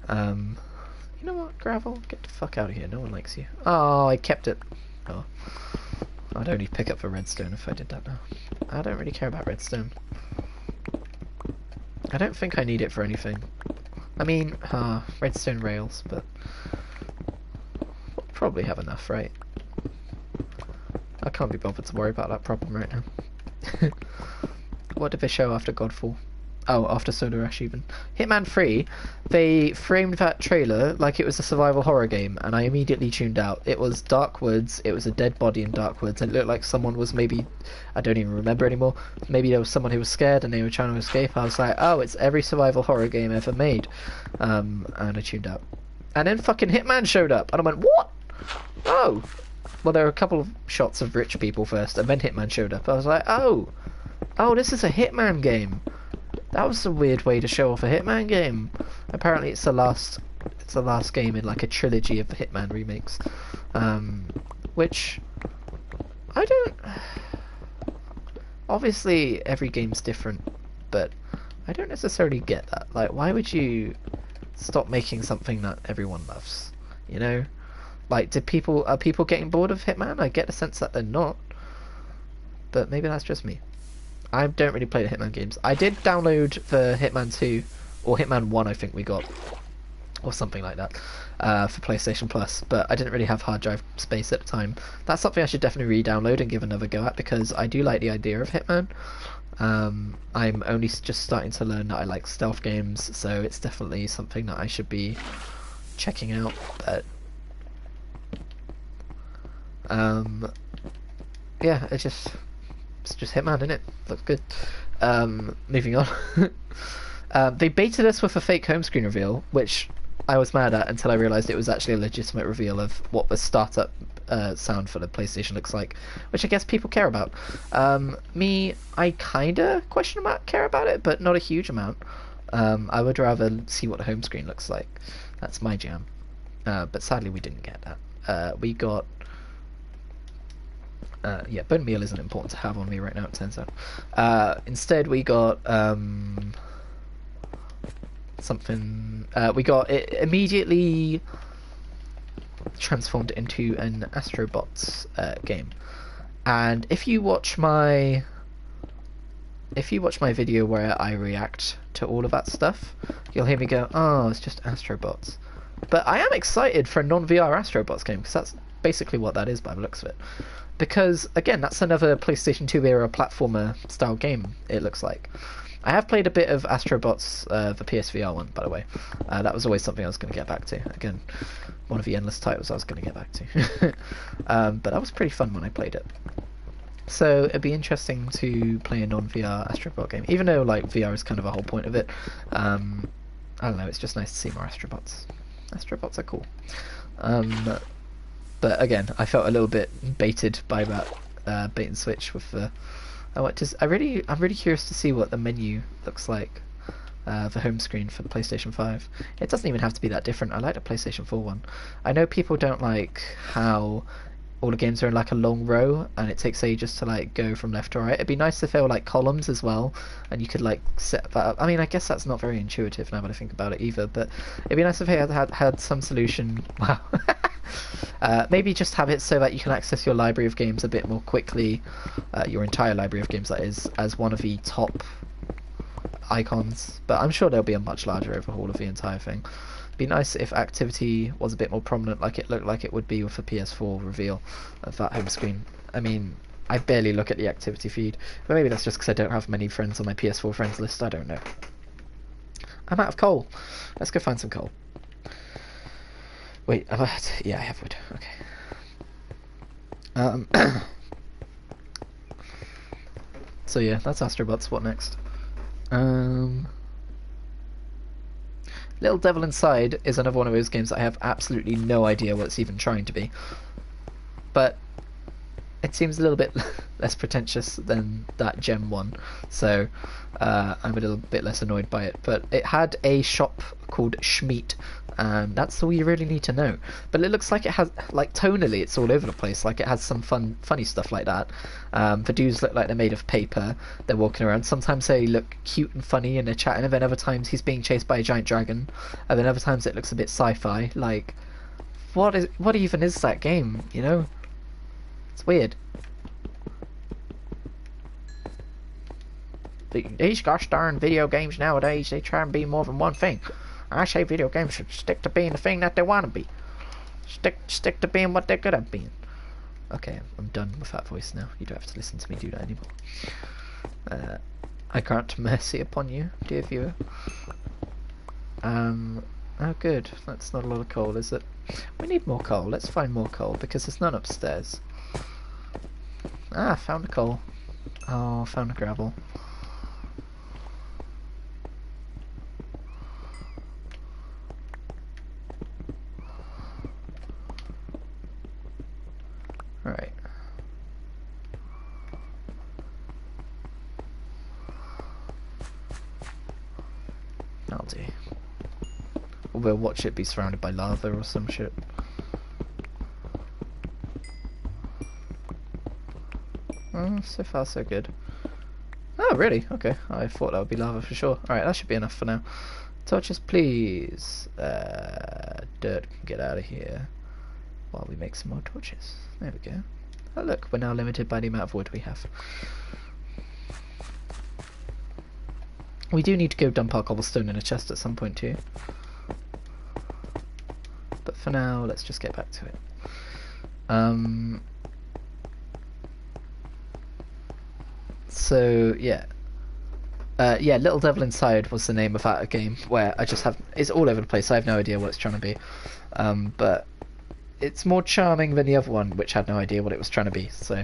You know what, Gravel? Get the fuck out of here, no one likes you. Oh, I kept it. Oh. I'd only pick up for redstone if I did that now. I don't really care about redstone. I don't think I need it for anything. I mean, redstone rails, but we'll probably have enough, right? I can't be bothered to worry about that problem right now. What did they show after Godfall? Oh, after Solar Ash even. Hitman 3, they framed that trailer like it was a survival horror game, and I immediately tuned out. It was dark woods, it was a dead body in dark woods, and it looked like someone was maybe, I don't even remember anymore, maybe there was someone who was scared and they were trying to escape. I was like, oh, it's every survival horror game ever made. And I tuned out. And then fucking Hitman showed up, and I went, what? Oh! Well, there were a couple of shots of rich people first, and then Hitman showed up. I was like, oh! Oh, this is a Hitman game. That was a weird way to show off a Hitman game. Apparently it's the last game in like a trilogy of Hitman remakes. Which I don't, obviously every game's different, but I don't necessarily get that. Like, why would you stop making something that everyone loves? You know? Like, are people getting bored of Hitman? I get the sense that they're not, but maybe that's just me. I don't really play the Hitman games. I did download the Hitman 2 or Hitman 1, I think we got, or something like that, for PlayStation Plus, but I didn't really have hard drive space at the time. That's something I should definitely re-download and give another go at, because I do like the idea of Hitman. I'm only just starting to learn that I like stealth games, so it's definitely something that I should be checking out. But yeah, it's just Hitman, isn't it? Looks good. Moving on. They baited us with a fake home screen reveal, which I was mad at until I realised it was actually a legitimate reveal of what the startup sound for the PlayStation looks like, which I guess people care about. Me, I kinda question mark care about it, but not a huge amount. I would rather see what the home screen looks like. That's my jam. But sadly we didn't get that. We got... yeah, bone meal isn't important to have on me right now, it turns out. Instead we got... something... we got it immediately transformed into an Astrobots game. And if you watch my video where I react to all of that stuff, you'll hear me go, oh, it's just Astrobots. But I am excited for a non-VR Astrobots game, because that's basically what that is by the looks of it. Because, again, that's another PlayStation 2 era platformer style game, it looks like. I have played a bit of Astrobots, the PSVR one, by the way. That was always something I was going to get back to. Again, one of the endless titles I was going to get back to. But that was pretty fun when I played it. So it'd be interesting to play a non-VR Astrobot game, even though like VR is kind of a whole point of it. I don't know, it's just nice to see more Astrobots. Astrobots are cool. But again, I felt a little bit baited by that bait and switch with the... I'm really curious to see what the menu looks like, the home screen for the PlayStation 5. It doesn't even have to be that different. I like the PlayStation 4 one. I know people don't like how all the games are in like a long row and it takes ages to like go from left to right. It'd be nice if there were like columns as well, and you could like set that up. I mean, I guess that's not very intuitive now that I think about it either, but it'd be nice if they had some solution. Wow. Maybe just have it so that you can access your library of games a bit more quickly, your entire library of games that is, as one of the top icons, but I'm sure there'll be a much larger overhaul of the entire thing. Be nice if activity was a bit more prominent, like it looked like it would be with the PS4 reveal of that home screen. I mean, I barely look at the activity feed, but maybe that's just because I don't have many friends on my PS4 friends list, I don't know. I'm out of coal. Let's go find some coal. Wait, yeah, I have wood. Okay. So yeah, that's Astrobots. What next? Little Devil Inside is another one of those games that I have absolutely no idea what it's even trying to be. But it seems a little bit less pretentious than that Gem one, so I'm a little bit less annoyed by it. But it had a shop called Schmeat, and that's all you really need to know. But it looks like it has, like, tonally it's all over the place. Like, it has some funny stuff like that. The dudes look like they're made of paper. They're walking around. Sometimes they look cute and funny and they're chatting, and then other times he's being chased by a giant dragon, and then other times it looks a bit sci-fi. Like, what even is that game, you know? It's weird. These gosh darn video games nowadays, they try and be more than one thing. I say video games should stick to being the thing that they want to be. Stick to being what they're good at being. Okay, I'm done with that voice now. You don't have to listen to me do that anymore. I grant mercy upon you, dear viewer. Oh good, that's not a lot of coal, is it? We need more coal. Let's find more coal, because there's none upstairs. Ah, found a coal. Oh, found a gravel. Right. That'll do. Or we'll watch it be surrounded by lava or some shit. So far so good. Oh really? Okay. I thought that would be lava for sure. Alright, that should be enough for now. Torches please. Dirt, get out of here. while we make some more torches. There we go. Oh look, we're now limited by the amount of wood we have. We do need to go dump our cobblestone in a chest at some point too. But for now, let's just get back to it. So yeah. Yeah, Little Devil Inside was the name of that game where I just have... It's all over the place, I have no idea what it's trying to be. But it's more charming than the other one, which had no idea what it was trying to be. So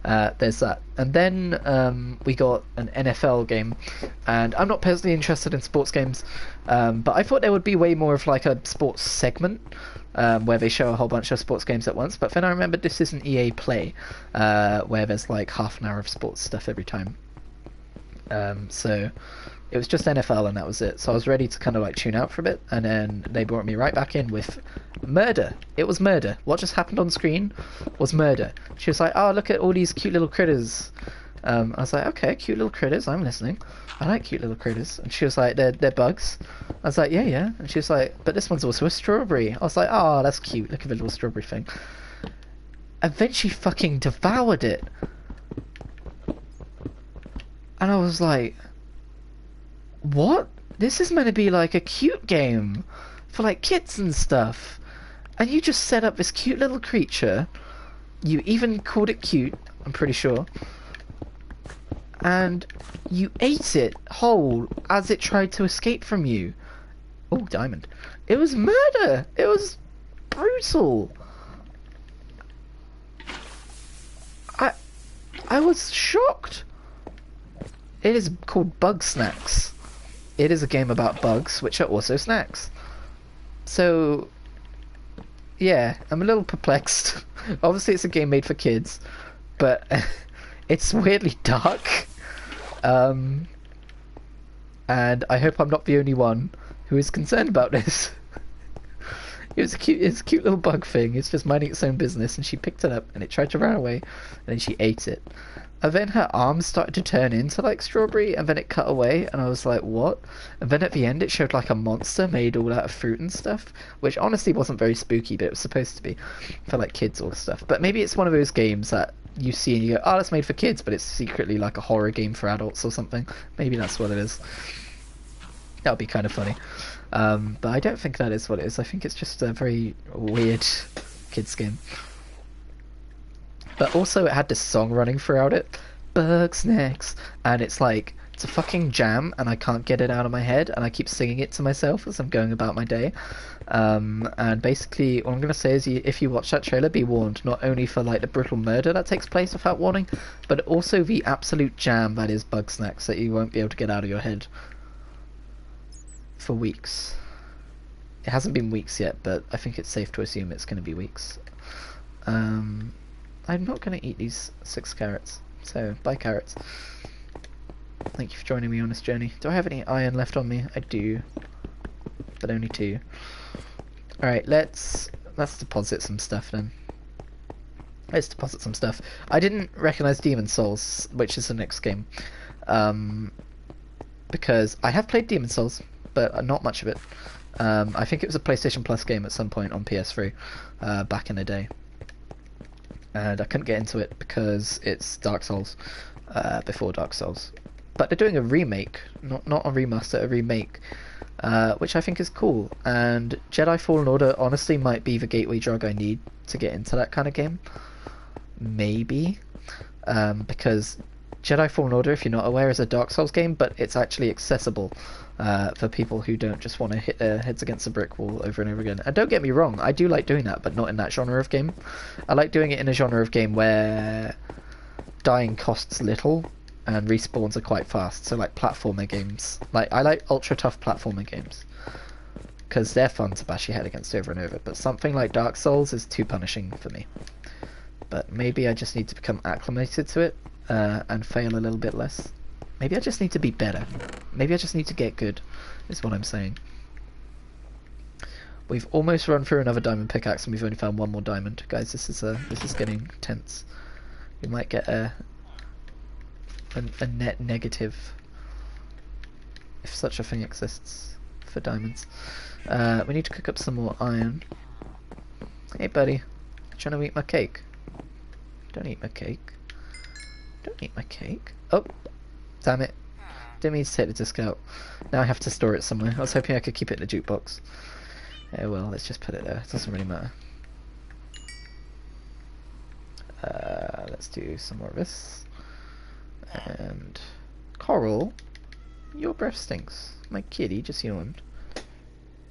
there's that. And then we got an NFL game, and I'm not personally interested in sports games, but I thought there would be way more of like a sports segment where they show a whole bunch of sports games at once. But then I remembered this is an EA Play, where there's like half an hour of sports stuff every time. So it was just NFL and that was it. So I was ready to kind of like tune out for a bit, and then they brought me right back in with murder. It was murder. What just happened on screen was murder. She was like, oh, look at all these cute little critters. I was like, okay, cute little critters, I'm listening. I like cute little critters. And she was like, they're bugs. I was like, yeah. And she was like, but this one's also a strawberry. I was like, oh, that's cute. Look at the little strawberry thing. And then she fucking devoured it. And I was like, what? This is meant to be like a cute game for like kids and stuff. And you just set up this cute little creature. You even called it cute, I'm pretty sure. And you ate it whole as it tried to escape from you. Oh, diamond. It was murder. It was brutal. I was shocked. It is called Bug Snacks. It is a game about bugs, which are also snacks. So, yeah, I'm a little perplexed. Obviously, it's a game made for kids, but it's weirdly dark. And I hope I'm not the only one who is concerned about this. It's a cute little bug thing. It's just minding its own business, and she picked it up, and it tried to run away, and then she ate it. And then her arms started to turn into like strawberry, and then it cut away, and I was like, what? And then at the end it showed like a monster made all out of fruit and stuff, which honestly wasn't very spooky, but it was supposed to be for like kids or stuff. But maybe it's one of those games that you see and you go, oh, that's made for kids, but it's secretly like a horror game for adults or something. Maybe that's what it is. That would be kind of funny. But I don't think that is what it is. I think it's just a very weird kids game. But also it had this song running throughout it, Bug Snacks, and it's like, it's a fucking jam, and I can't get it out of my head, and I keep singing it to myself as I'm going about my day. And basically, all I'm going to say is, if you watch that trailer, be warned, not only for like the brutal murder that takes place without warning, but also the absolute jam that is Bug Snacks that you won't be able to get out of your head for weeks. It hasn't been weeks yet, but I think it's safe to assume it's going to be weeks. I'm not going to eat these 6 carrots, so bye carrots. Thank you for joining me on this journey. Do I have any iron left on me? I do, but only 2. Alright, let's deposit some stuff then. Let's deposit some stuff. I didn't recognise Demon's Souls, which is the next game, because I have played Demon's Souls, but not much of it. I think it was a PlayStation Plus game at some point on PS3 back in the day. And I couldn't get into it because it's Dark Souls before Dark Souls. But they're doing a remake, not a remaster, a remake, which I think is cool. And Jedi Fallen Order honestly might be the gateway drug I need to get into that kind of game. Maybe. Because Jedi Fallen Order, if you're not aware, is a Dark Souls game, but it's actually accessible for people who don't just want to hit their heads against a brick wall over and over again. And don't get me wrong, I do like doing that, but not in that genre of game. I like doing it in a genre of game where dying costs little and respawns are quite fast. So like platformer games. Like I like ultra tough platformer games because they're fun to bash your head against over and over. But something like Dark Souls is too punishing for me. But maybe I just need to become acclimated to it and fail a little bit less. Maybe I just need to be better. Maybe I just need to get good, is what I'm saying. We've almost run through another diamond pickaxe and we've only found 1 more diamond. Guys, this is getting tense. We might get a net negative, if such a thing exists, for diamonds. We need to cook up some more iron. Hey buddy, Trying to eat my cake. Don't eat my cake. Don't eat my cake. Oh, damn it. Didn't mean to take the disc out. Now I have to store it somewhere. I was hoping I could keep it in the jukebox. Oh well, let's just put it there. It doesn't really matter. Let's do some more of this. And Coral, your breath stinks. My kitty just yawned.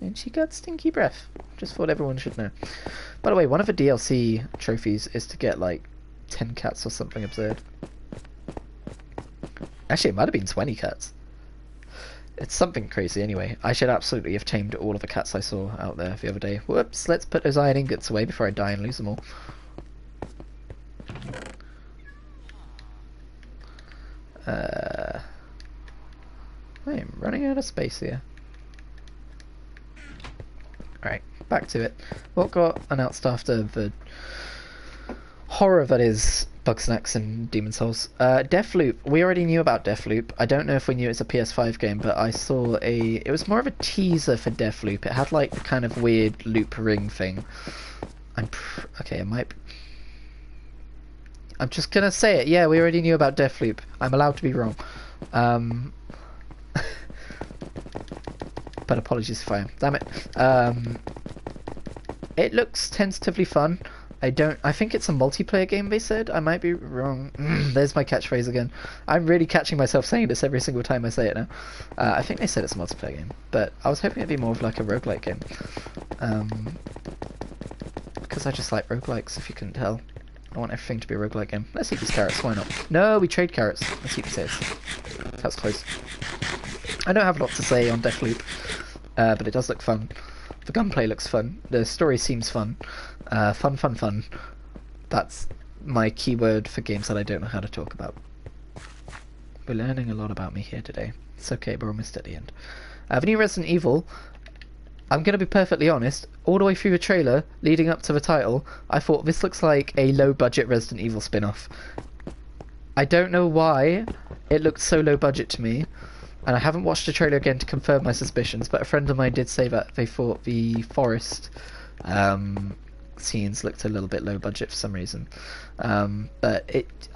And she got stinky breath. Just thought everyone should know. By the way, one of the DLC trophies is to get like 10 cats or something absurd. Actually, it might have been 20 cats. It's something crazy anyway. I should absolutely have tamed all of the cats I saw out there the other day. Whoops, let's put those iron ingots away before I die and lose them all. I am running out of space here. Alright, back to it. What got announced after the horror that is Bugsnax and Demon Souls? Deathloop. We already knew about Deathloop. I don't know if we knew it's a PS5 game, but I saw it was more of a teaser for Deathloop. It had like the kind of weird loop ring thing. Okay, I'm just gonna say it. Yeah, we already knew about Deathloop. I'm allowed to be wrong. But apologies if I am. Damn it. It looks tentatively fun. I think it's a multiplayer game, they said. I might be wrong. There's my catchphrase again. I'm really catching myself saying this every single time I say it now. I think they said it's a multiplayer game, but I was hoping it'd be more of like a roguelike game. Because I just like roguelikes, if you couldn't tell. I want everything to be a roguelike game. Let's eat these carrots, why not? No, we trade carrots. Let's eat potatoes. That was close. I don't have a lot to say on Deathloop, but it does look fun. The gunplay looks fun. The story seems fun. Fun. That's my keyword for games that I don't know how to talk about. We're learning a lot about me here today. It's okay, we're almost at the end. The new Resident Evil, I'm going to be perfectly honest, all the way through the trailer, leading up to the title, I thought this looks like a low-budget Resident Evil spin-off. I don't know why it looked so low-budget to me, and I haven't watched the trailer again to confirm my suspicions, but a friend of mine did say that they thought the forest scenes looked a little bit low-budget for some reason. But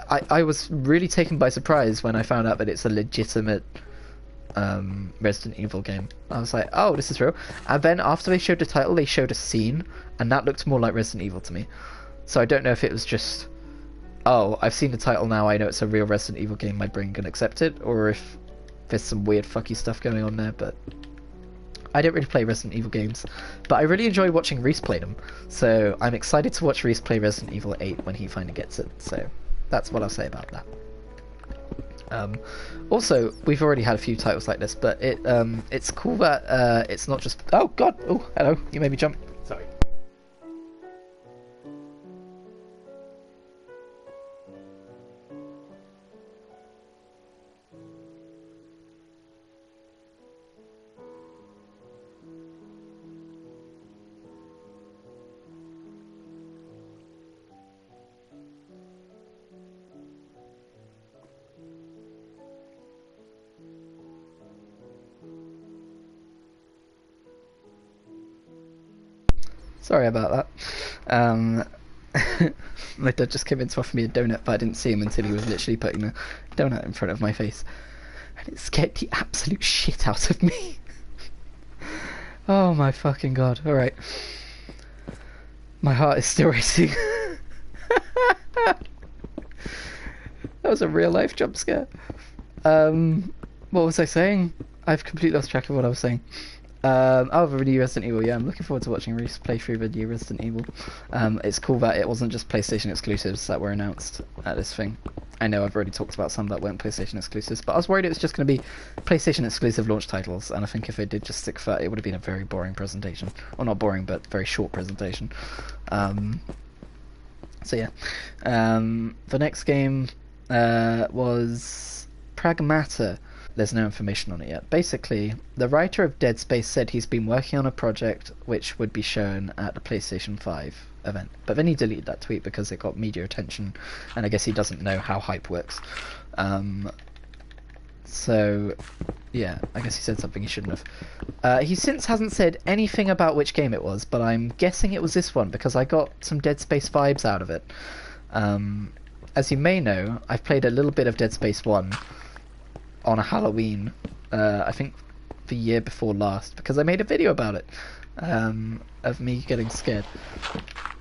I was really taken by surprise when I found out that it's a legitimate Resident Evil game. I was like, oh, this is real. And then after they showed the title, they showed a scene, and that looked more like Resident Evil to me. So I don't know if it was just, oh, I've seen the title now, I know it's a real Resident Evil game, my brain can accept it, or if there's some weird fucky stuff going on there. But I don't really play Resident Evil games, but I really enjoy watching Reese play them, so I'm excited to watch Reese play Resident Evil 8 when he finally gets it. So that's what I'll say about that. Also, we've already had a few titles like this, but it's cool that it's not just... Oh god! Oh, hello, you made me jump. Sorry. Sorry about that. My dad just came in to offer me a donut, but I didn't see him until he was literally putting a donut in front of my face. And it scared the absolute shit out of me. Oh my fucking god. Alright. My heart is still racing. That was a real life jump scare. What was I saying? I've completely lost track of what I was saying. Oh, the new Resident Evil, yeah, I'm looking forward to watching Reese play through the new Resident Evil. It's cool that it wasn't just PlayStation exclusives that were announced at this thing. I know I've already talked about some that weren't PlayStation exclusives, but I was worried it was just going to be PlayStation exclusive launch titles, and I think if they did just stick for that, it would have been a very boring presentation. Well, not boring, but very short presentation. So yeah. The next game was Pragmata. There's no information on it yet. Basically, the writer of Dead Space said he's been working on a project which would be shown at the PlayStation 5 event. But then he deleted that tweet because it got media attention, and I guess he doesn't know how hype works. So, yeah, I guess he said something he shouldn't have. He since hasn't said anything about which game it was, but I'm guessing it was this one because I got some Dead Space vibes out of it. As you may know, I've played a little bit of Dead Space 1 on a Halloween, I think the year before last, because I made a video about it, of me getting scared.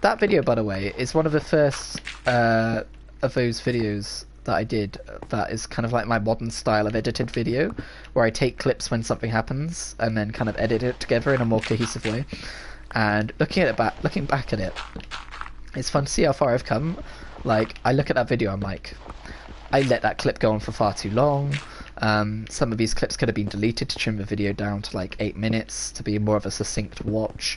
That video, by the way, is one of the first of those videos that I did that is kind of like my modern style of edited video, where I take clips when something happens and then kind of edit it together in a more cohesive way. And looking back at it, it's fun to see how far I've come. Like, I look at that video, I'm like, I let that clip go on for far too long. Some of these clips could have been deleted to trim the video down to like 8 minutes to be more of a succinct watch.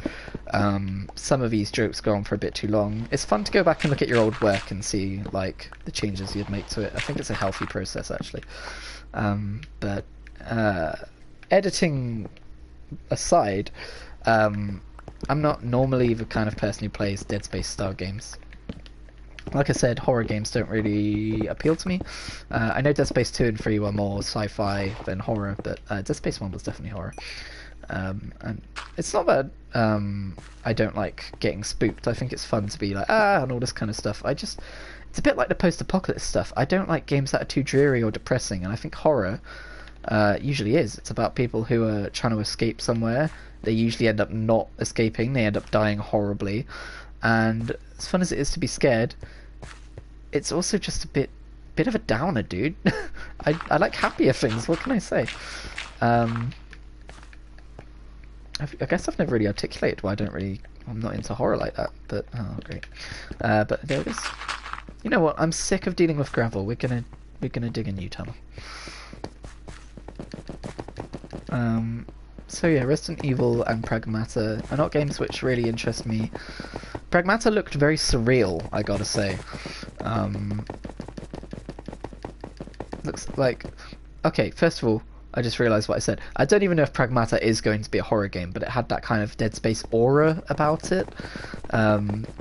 Some of these jokes go on for a bit too long. It's fun to go back and look at your old work and see like the changes you'd make to it. I think it's a healthy process actually. But editing aside, I'm not normally the kind of person who plays Dead Space style games. Like I said, horror games don't really appeal to me. I know Dead Space 2 and 3 were more sci-fi than horror, but Dead Space 1 was definitely horror. And it's not that I don't like getting spooked. I think it's fun to be like, and all this kind of stuff. It's a bit like the post-apocalypse stuff. I don't like games that are too dreary or depressing, and I think horror usually is. It's about people who are trying to escape somewhere. They usually end up not escaping. They end up dying horribly. And as fun as it is to be scared, it's also just a bit of a downer, dude. I like happier things. What can I say? I guess I've never really articulated why I'm not into horror like that. But oh, great. But there it is. You know what? I'm sick of dealing with gravel. We're gonna dig a new tunnel. So yeah, Resident Evil and Pragmata are not games which really interest me. Pragmata looked very surreal, I gotta say. Looks like... Okay, first of all, I just realised what I said. I don't even know if Pragmata is going to be a horror game, but it had that kind of Dead Space aura about it,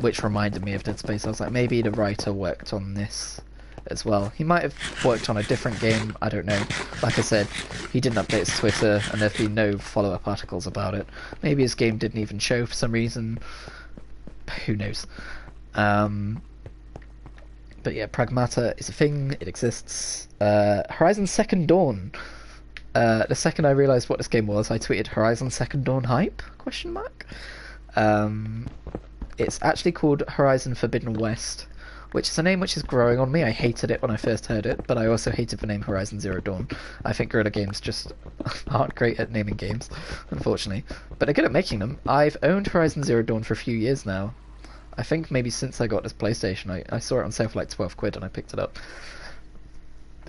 which reminded me of Dead Space. I was like, maybe the writer worked on this as well. He might have worked on a different game, I don't know. Like I said, he didn't update his Twitter, and there's been no follow-up articles about it. Maybe his game didn't even show for some reason. Who knows? But yeah, Pragmata is a thing, it exists. Horizon Second Dawn. The second I realised what this game was, I tweeted Horizon Second Dawn hype? Question mark. It's actually called Horizon Forbidden West, which is a name which is growing on me. I hated it when I first heard it, but I also hated the name Horizon Zero Dawn. I think Guerrilla Games just aren't great at naming games, unfortunately. But they're good at making them. I've owned Horizon Zero Dawn for a few years now. I think maybe since I got this PlayStation. I saw it on sale for like 12 quid and I picked it up.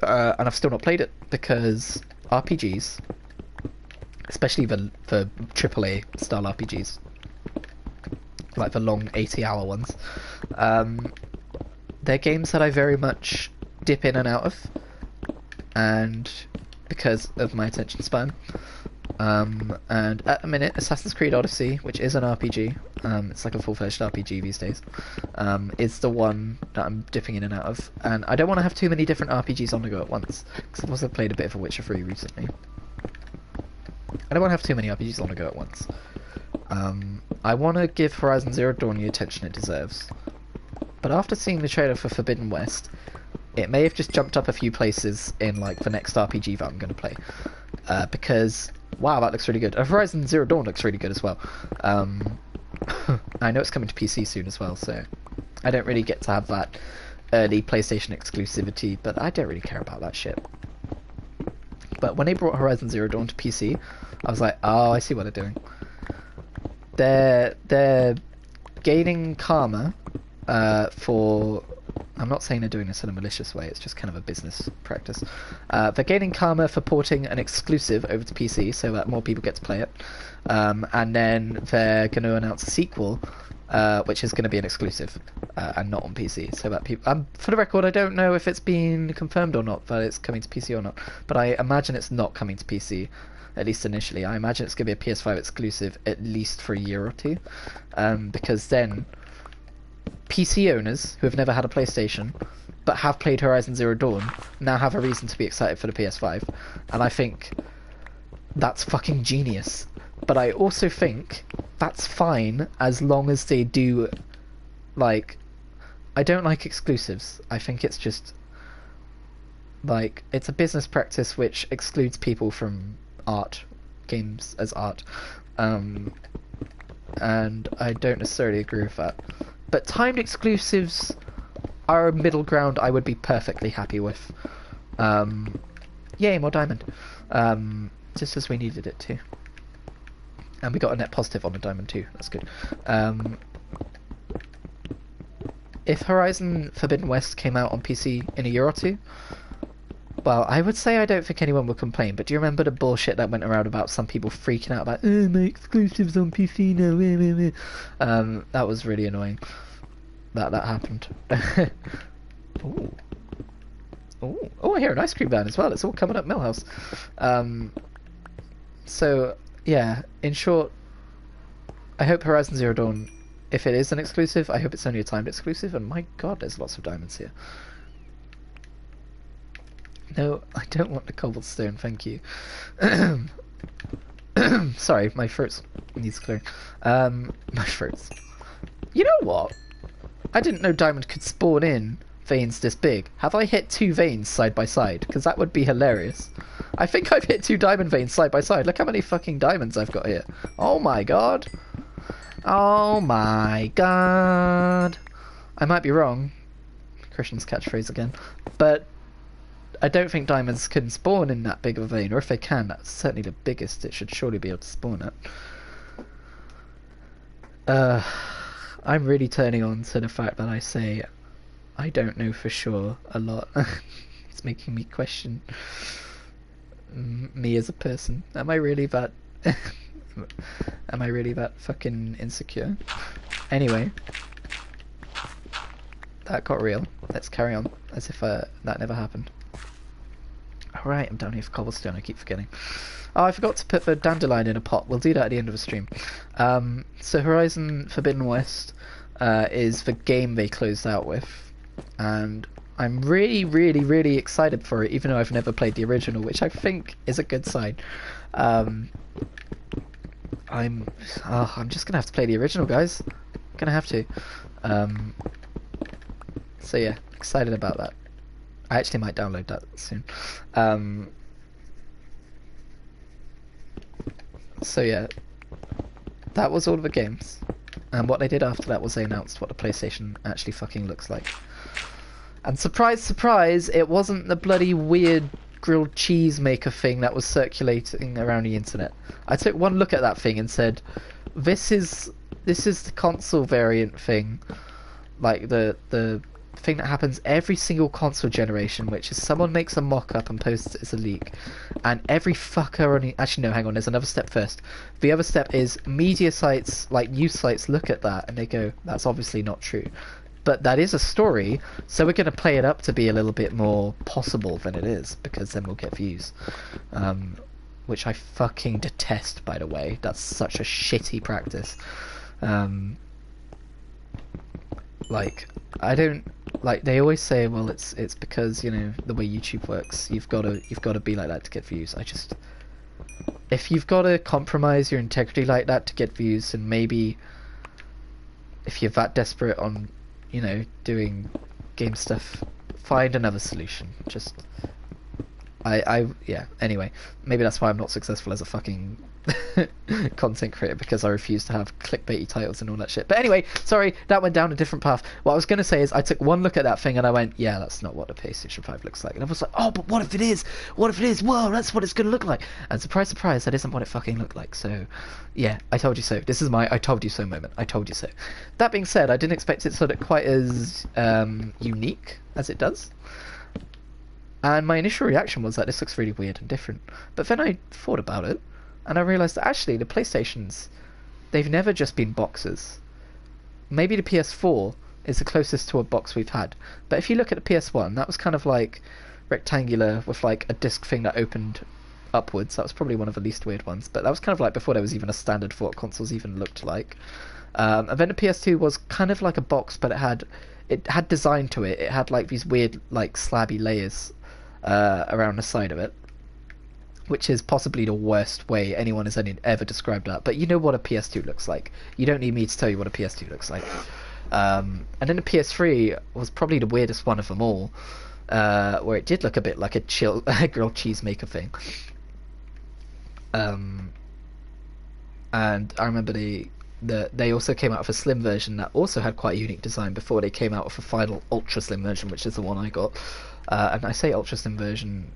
And I've still not played it, because RPGs, especially the AAA style RPGs, like the long 80-hour ones, they're games that I very much dip in and out of, and because of my attention span. And at the minute, Assassin's Creed Odyssey, which is an RPG, it's like a full-fledged RPG these days, is the one that I'm dipping in and out of. And I don't want to have too many different RPGs on the go at once, because I've also played a bit of a Witcher 3 recently. I don't want to have too many RPGs on the go at once. I want to give Horizon Zero Dawn the attention it deserves. But after seeing the trailer for Forbidden West, it may have just jumped up a few places in like the next RPG that I'm going to play. Because, wow, that looks really good. Horizon Zero Dawn looks really good as well. I know it's coming to PC soon as well, so I don't really get to have that early PlayStation exclusivity, but I don't really care about that shit. But when they brought Horizon Zero Dawn to PC, I was like, oh, I see what they're doing. They're gaining karma for... I'm not saying they're doing this in a malicious way, it's just kind of a business practice. They're gaining karma for porting an exclusive over to PC so that more people get to play it. And then they're going to announce a sequel, which is going to be an exclusive and not on PC. So that people... for the record, I don't know if it's been confirmed or not, that it's coming to PC or not. But I imagine it's not coming to PC, at least initially. I imagine it's going to be a PS5 exclusive at least for a year or two. Because then... PC owners who have never had a PlayStation but have played Horizon Zero Dawn now have a reason to be excited for the PS5, and I think that's fucking genius. But I also think that's fine as long as they do, like, I don't like exclusives. I think it's just, like, it's a business practice which excludes people from games as art. And I don't necessarily agree with that. But timed exclusives are a middle ground I would be perfectly happy with. Yay, more diamond. Just as we needed it to. And we got a net positive on the diamond too. That's good. If Horizon Forbidden West came out on PC in a year or two, well, I would say I don't think anyone would complain, but do you remember the bullshit that went around about some people freaking out about, oh, my exclusives on PC now, that was really annoying. That happened. Ooh. Ooh. Oh, I hear an ice cream van as well. It's all coming up Millhouse. So, yeah, in short, I hope Horizon Zero Dawn, if it is an exclusive, I hope it's only a timed exclusive, and my god, there's lots of diamonds here. No, I don't want the cobblestone, thank you. Sorry, my throat needs clearing. My throat. You know what? I didn't know diamond could spawn in veins this big. Have I hit 2 veins side by side? Because that would be hilarious. I think I've hit 2 diamond veins side by side. Look how many fucking diamonds I've got here. Oh my god. Oh my god. I might be wrong. Christian's catchphrase again. But I don't think diamonds can spawn in that big of a vein, or if they can, that's certainly the biggest it should surely be able to spawn at. I'm really turning on to the fact that I say I don't know for sure a lot. It's making me question me as a person. Am I really that am I really that fucking insecure? Anyway, that got real. Let's carry on as if that never happened. Alright, I'm down here for cobblestone, I keep forgetting. Oh, I forgot to put the dandelion in a pot. We'll do that at the end of the stream. So Horizon Forbidden West is the game they closed out with. And I'm really, really, really excited for it, even though I've never played the original, which I think is a good sign. I'm just gonna have to play the original, guys. Gonna have to. So yeah, excited about that. I actually might download that soon. So yeah, that was all of the games. And what they did after that was they announced what the PlayStation actually fucking looks like. And surprise, surprise, it wasn't the bloody weird grilled cheese maker thing that was circulating around the internet. I took one look at that thing and said, this is the console variant thing. Like the thing that happens every single console generation, which is someone makes a mock-up and posts it as a leak, and every fucker on actually no, hang on, there's another step first. The other step is media sites, like news sites, look at that and they go, that's obviously not true. But that is a story, so we're going to play it up to be a little bit more possible than it is, because then we'll get views. Which I fucking detest, by the way. That's such a shitty practice. Like, I don't like. They always say, well, it's because, you know, the way YouTube works. You've got to be like that to get views. If you've got to compromise your integrity like that to get views, and maybe if you're that desperate on, you know, doing game stuff, find another solution. Yeah, anyway, maybe that's why I'm not successful as a fucking content creator, because I refuse to have clickbaity titles and all that shit. But anyway, sorry, that went down a different path. What I was going to say is I took one look at that thing and I went, yeah, that's not what the PlayStation 5 looks like. And I was like, oh, but what if it is? What if it is? Whoa, that's what it's going to look like. And surprise, surprise, that isn't what it fucking looked like. So, yeah, I told you so. This is my I told you so moment. I told you so. That being said, I didn't expect it to look quite as unique as it does. And my initial reaction was that this looks really weird and different. But then I thought about it, and I realised that actually the PlayStations, they've never just been boxes. Maybe the PS4 is the closest to a box we've had. But if you look at the PS1, that was kind of like rectangular with like a disc thing that opened upwards. That was probably one of the least weird ones. But that was kind of like before there was even a standard for what consoles even looked like. And then the PS2 was kind of like a box, but it had design to it. It had like these weird like slabby layers around the side of it, which is possibly the worst way anyone has ever described that. But you know what a PS2 looks like. You don't need me to tell you what a PS2 looks like. And then the PS3 was probably the weirdest one of them all, where it did look a bit like a grilled cheese maker thing. And I remember they also came out with a slim version that also had quite a unique design before they came out with a final ultra slim version, which is the one I got. And I say ultra slim version,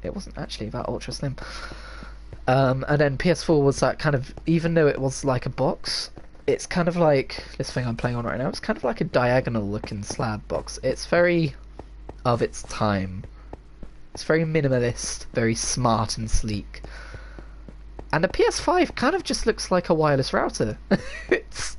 it wasn't actually that ultra slim. And then PS4 was that kind of, even though it was like a box, it's kind of like this thing I'm playing on right now. It's kind of like a diagonal looking slab box. It's very of its time. It's very minimalist, very smart and sleek. And the PS5 kind of just looks like a wireless router.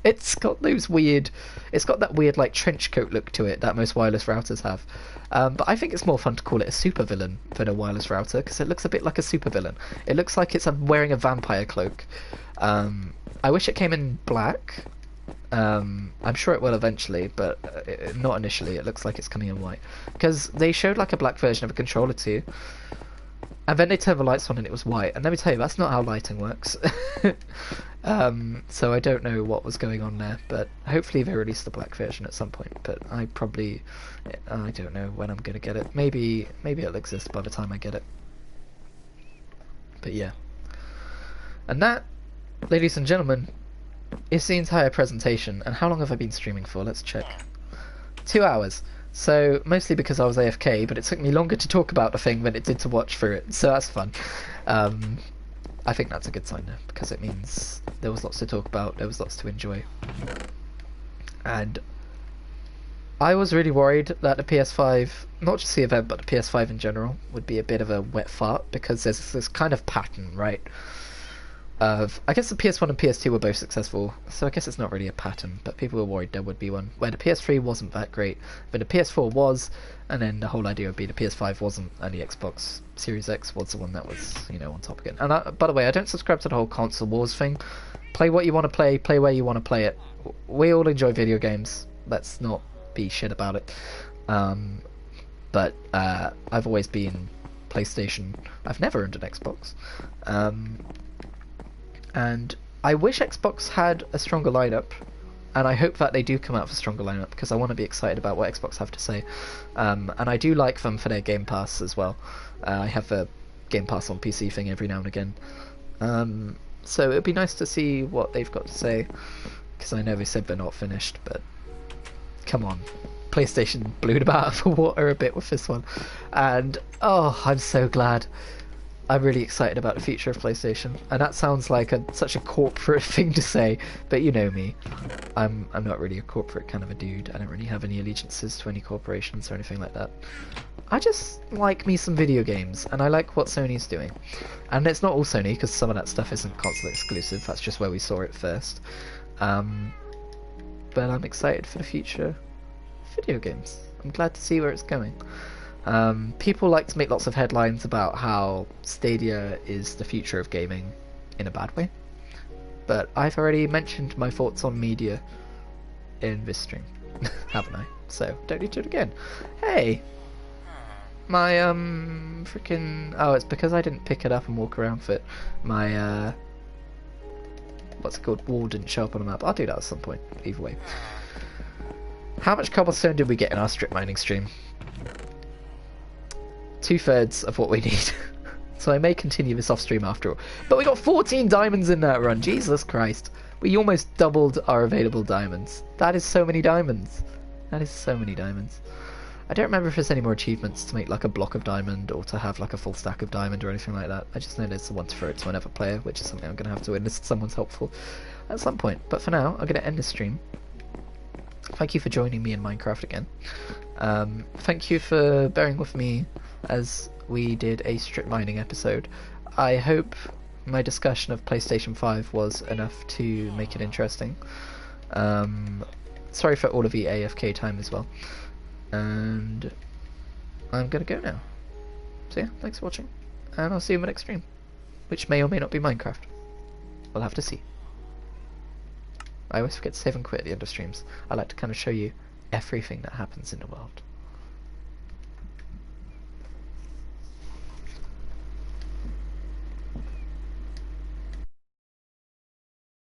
it's got those weird, it's got that weird like trench coat look to it that most wireless routers have. But I think it's more fun to call it a supervillain than a wireless router, because it looks a bit like a supervillain. It looks like it's wearing a vampire cloak. I wish it came in black. I'm sure it will eventually, but not initially. It looks like it's coming in white, because they showed like a black version of a controller too. And then they turned the lights on and it was white. And let me tell you, that's not how lighting works. So I don't know what was going on there. But hopefully they release the black version at some point. But I don't know when I'm going to get it. Maybe it'll exist by the time I get it. But yeah. And that, ladies and gentlemen, is the entire presentation. And how long have I been streaming for? Let's check. 2 hours. So, mostly because I was AFK, but it took me longer to talk about the thing than it did to watch through it, so that's fun. I think that's a good sign though, because it means there was lots to talk about, there was lots to enjoy. And I was really worried that the PS5, not just the event, but the PS5 in general, would be a bit of a wet fart, because there's this kind of pattern, right? I guess the PS1 and PS2 were both successful, so I guess it's not really a pattern, but people were worried there would be one, where the PS3 wasn't that great, but the PS4 was, and then the whole idea would be the PS5 wasn't, and the Xbox Series X was the one that was, you know, on top again. And by the way, I don't subscribe to the whole console wars thing. Play what you want to play where you want to play it. We all enjoy video games, let's not be shit about it. But I've always been PlayStation. I've never owned an Xbox. And I wish Xbox had a stronger lineup, and I hope that they do come out with a stronger lineup, because I want to be excited about what Xbox have to say. And I do like them for their Game Pass as well. I have a Game Pass on PC thing every now and again. So it would be nice to see what they've got to say, because I know they said they're not finished, but come on. PlayStation blew it out of the water a bit with this one. And, oh, I'm so glad. I'm really excited about the future of PlayStation, and that sounds like such a corporate thing to say, but you know me, I'm not really a corporate kind of a dude. I don't really have any allegiances to any corporations or anything like that. I just like me some video games, and I like what Sony's doing. And it's not all Sony, because some of that stuff isn't console exclusive, that's just where we saw it first. But I'm excited for the future of video games. I'm glad to see where it's going. People like to make lots of headlines about how Stadia is the future of gaming in a bad way, but I've already mentioned my thoughts on media in this stream, haven't I? So don't need to do it again. Hey, my freaking, oh, it's because I didn't pick it up and walk around with it. My what's it called, wall didn't show up on the map. I'll do that at some point. Either way, how much cobblestone did we get in our strip mining stream? 2/3 of what we need. So I may continue this off stream after all. But we got 14 diamonds in that run. Jesus Christ. We almost doubled our available diamonds. That is so many diamonds. That is so many diamonds. I don't remember if there's any more achievements to make like a block of diamond or to have like a full stack of diamond or anything like that. I just know there's the one to throw it to another player, which is something I'm going to have to enlist someone's helpful at some point. But for now, I'm going to end the stream. Thank you for joining me in Minecraft again. Thank you for bearing with me as we did a strip mining episode. I hope my discussion of PlayStation 5 was enough to make it interesting. Sorry for all of the AFK time as well. And I'm gonna go now. So yeah, thanks for watching, and I'll see you in the next stream, which may or may not be Minecraft. We'll have to see. I always forget to save and quit at the end of streams. I like to kind of show you everything that happens in the world.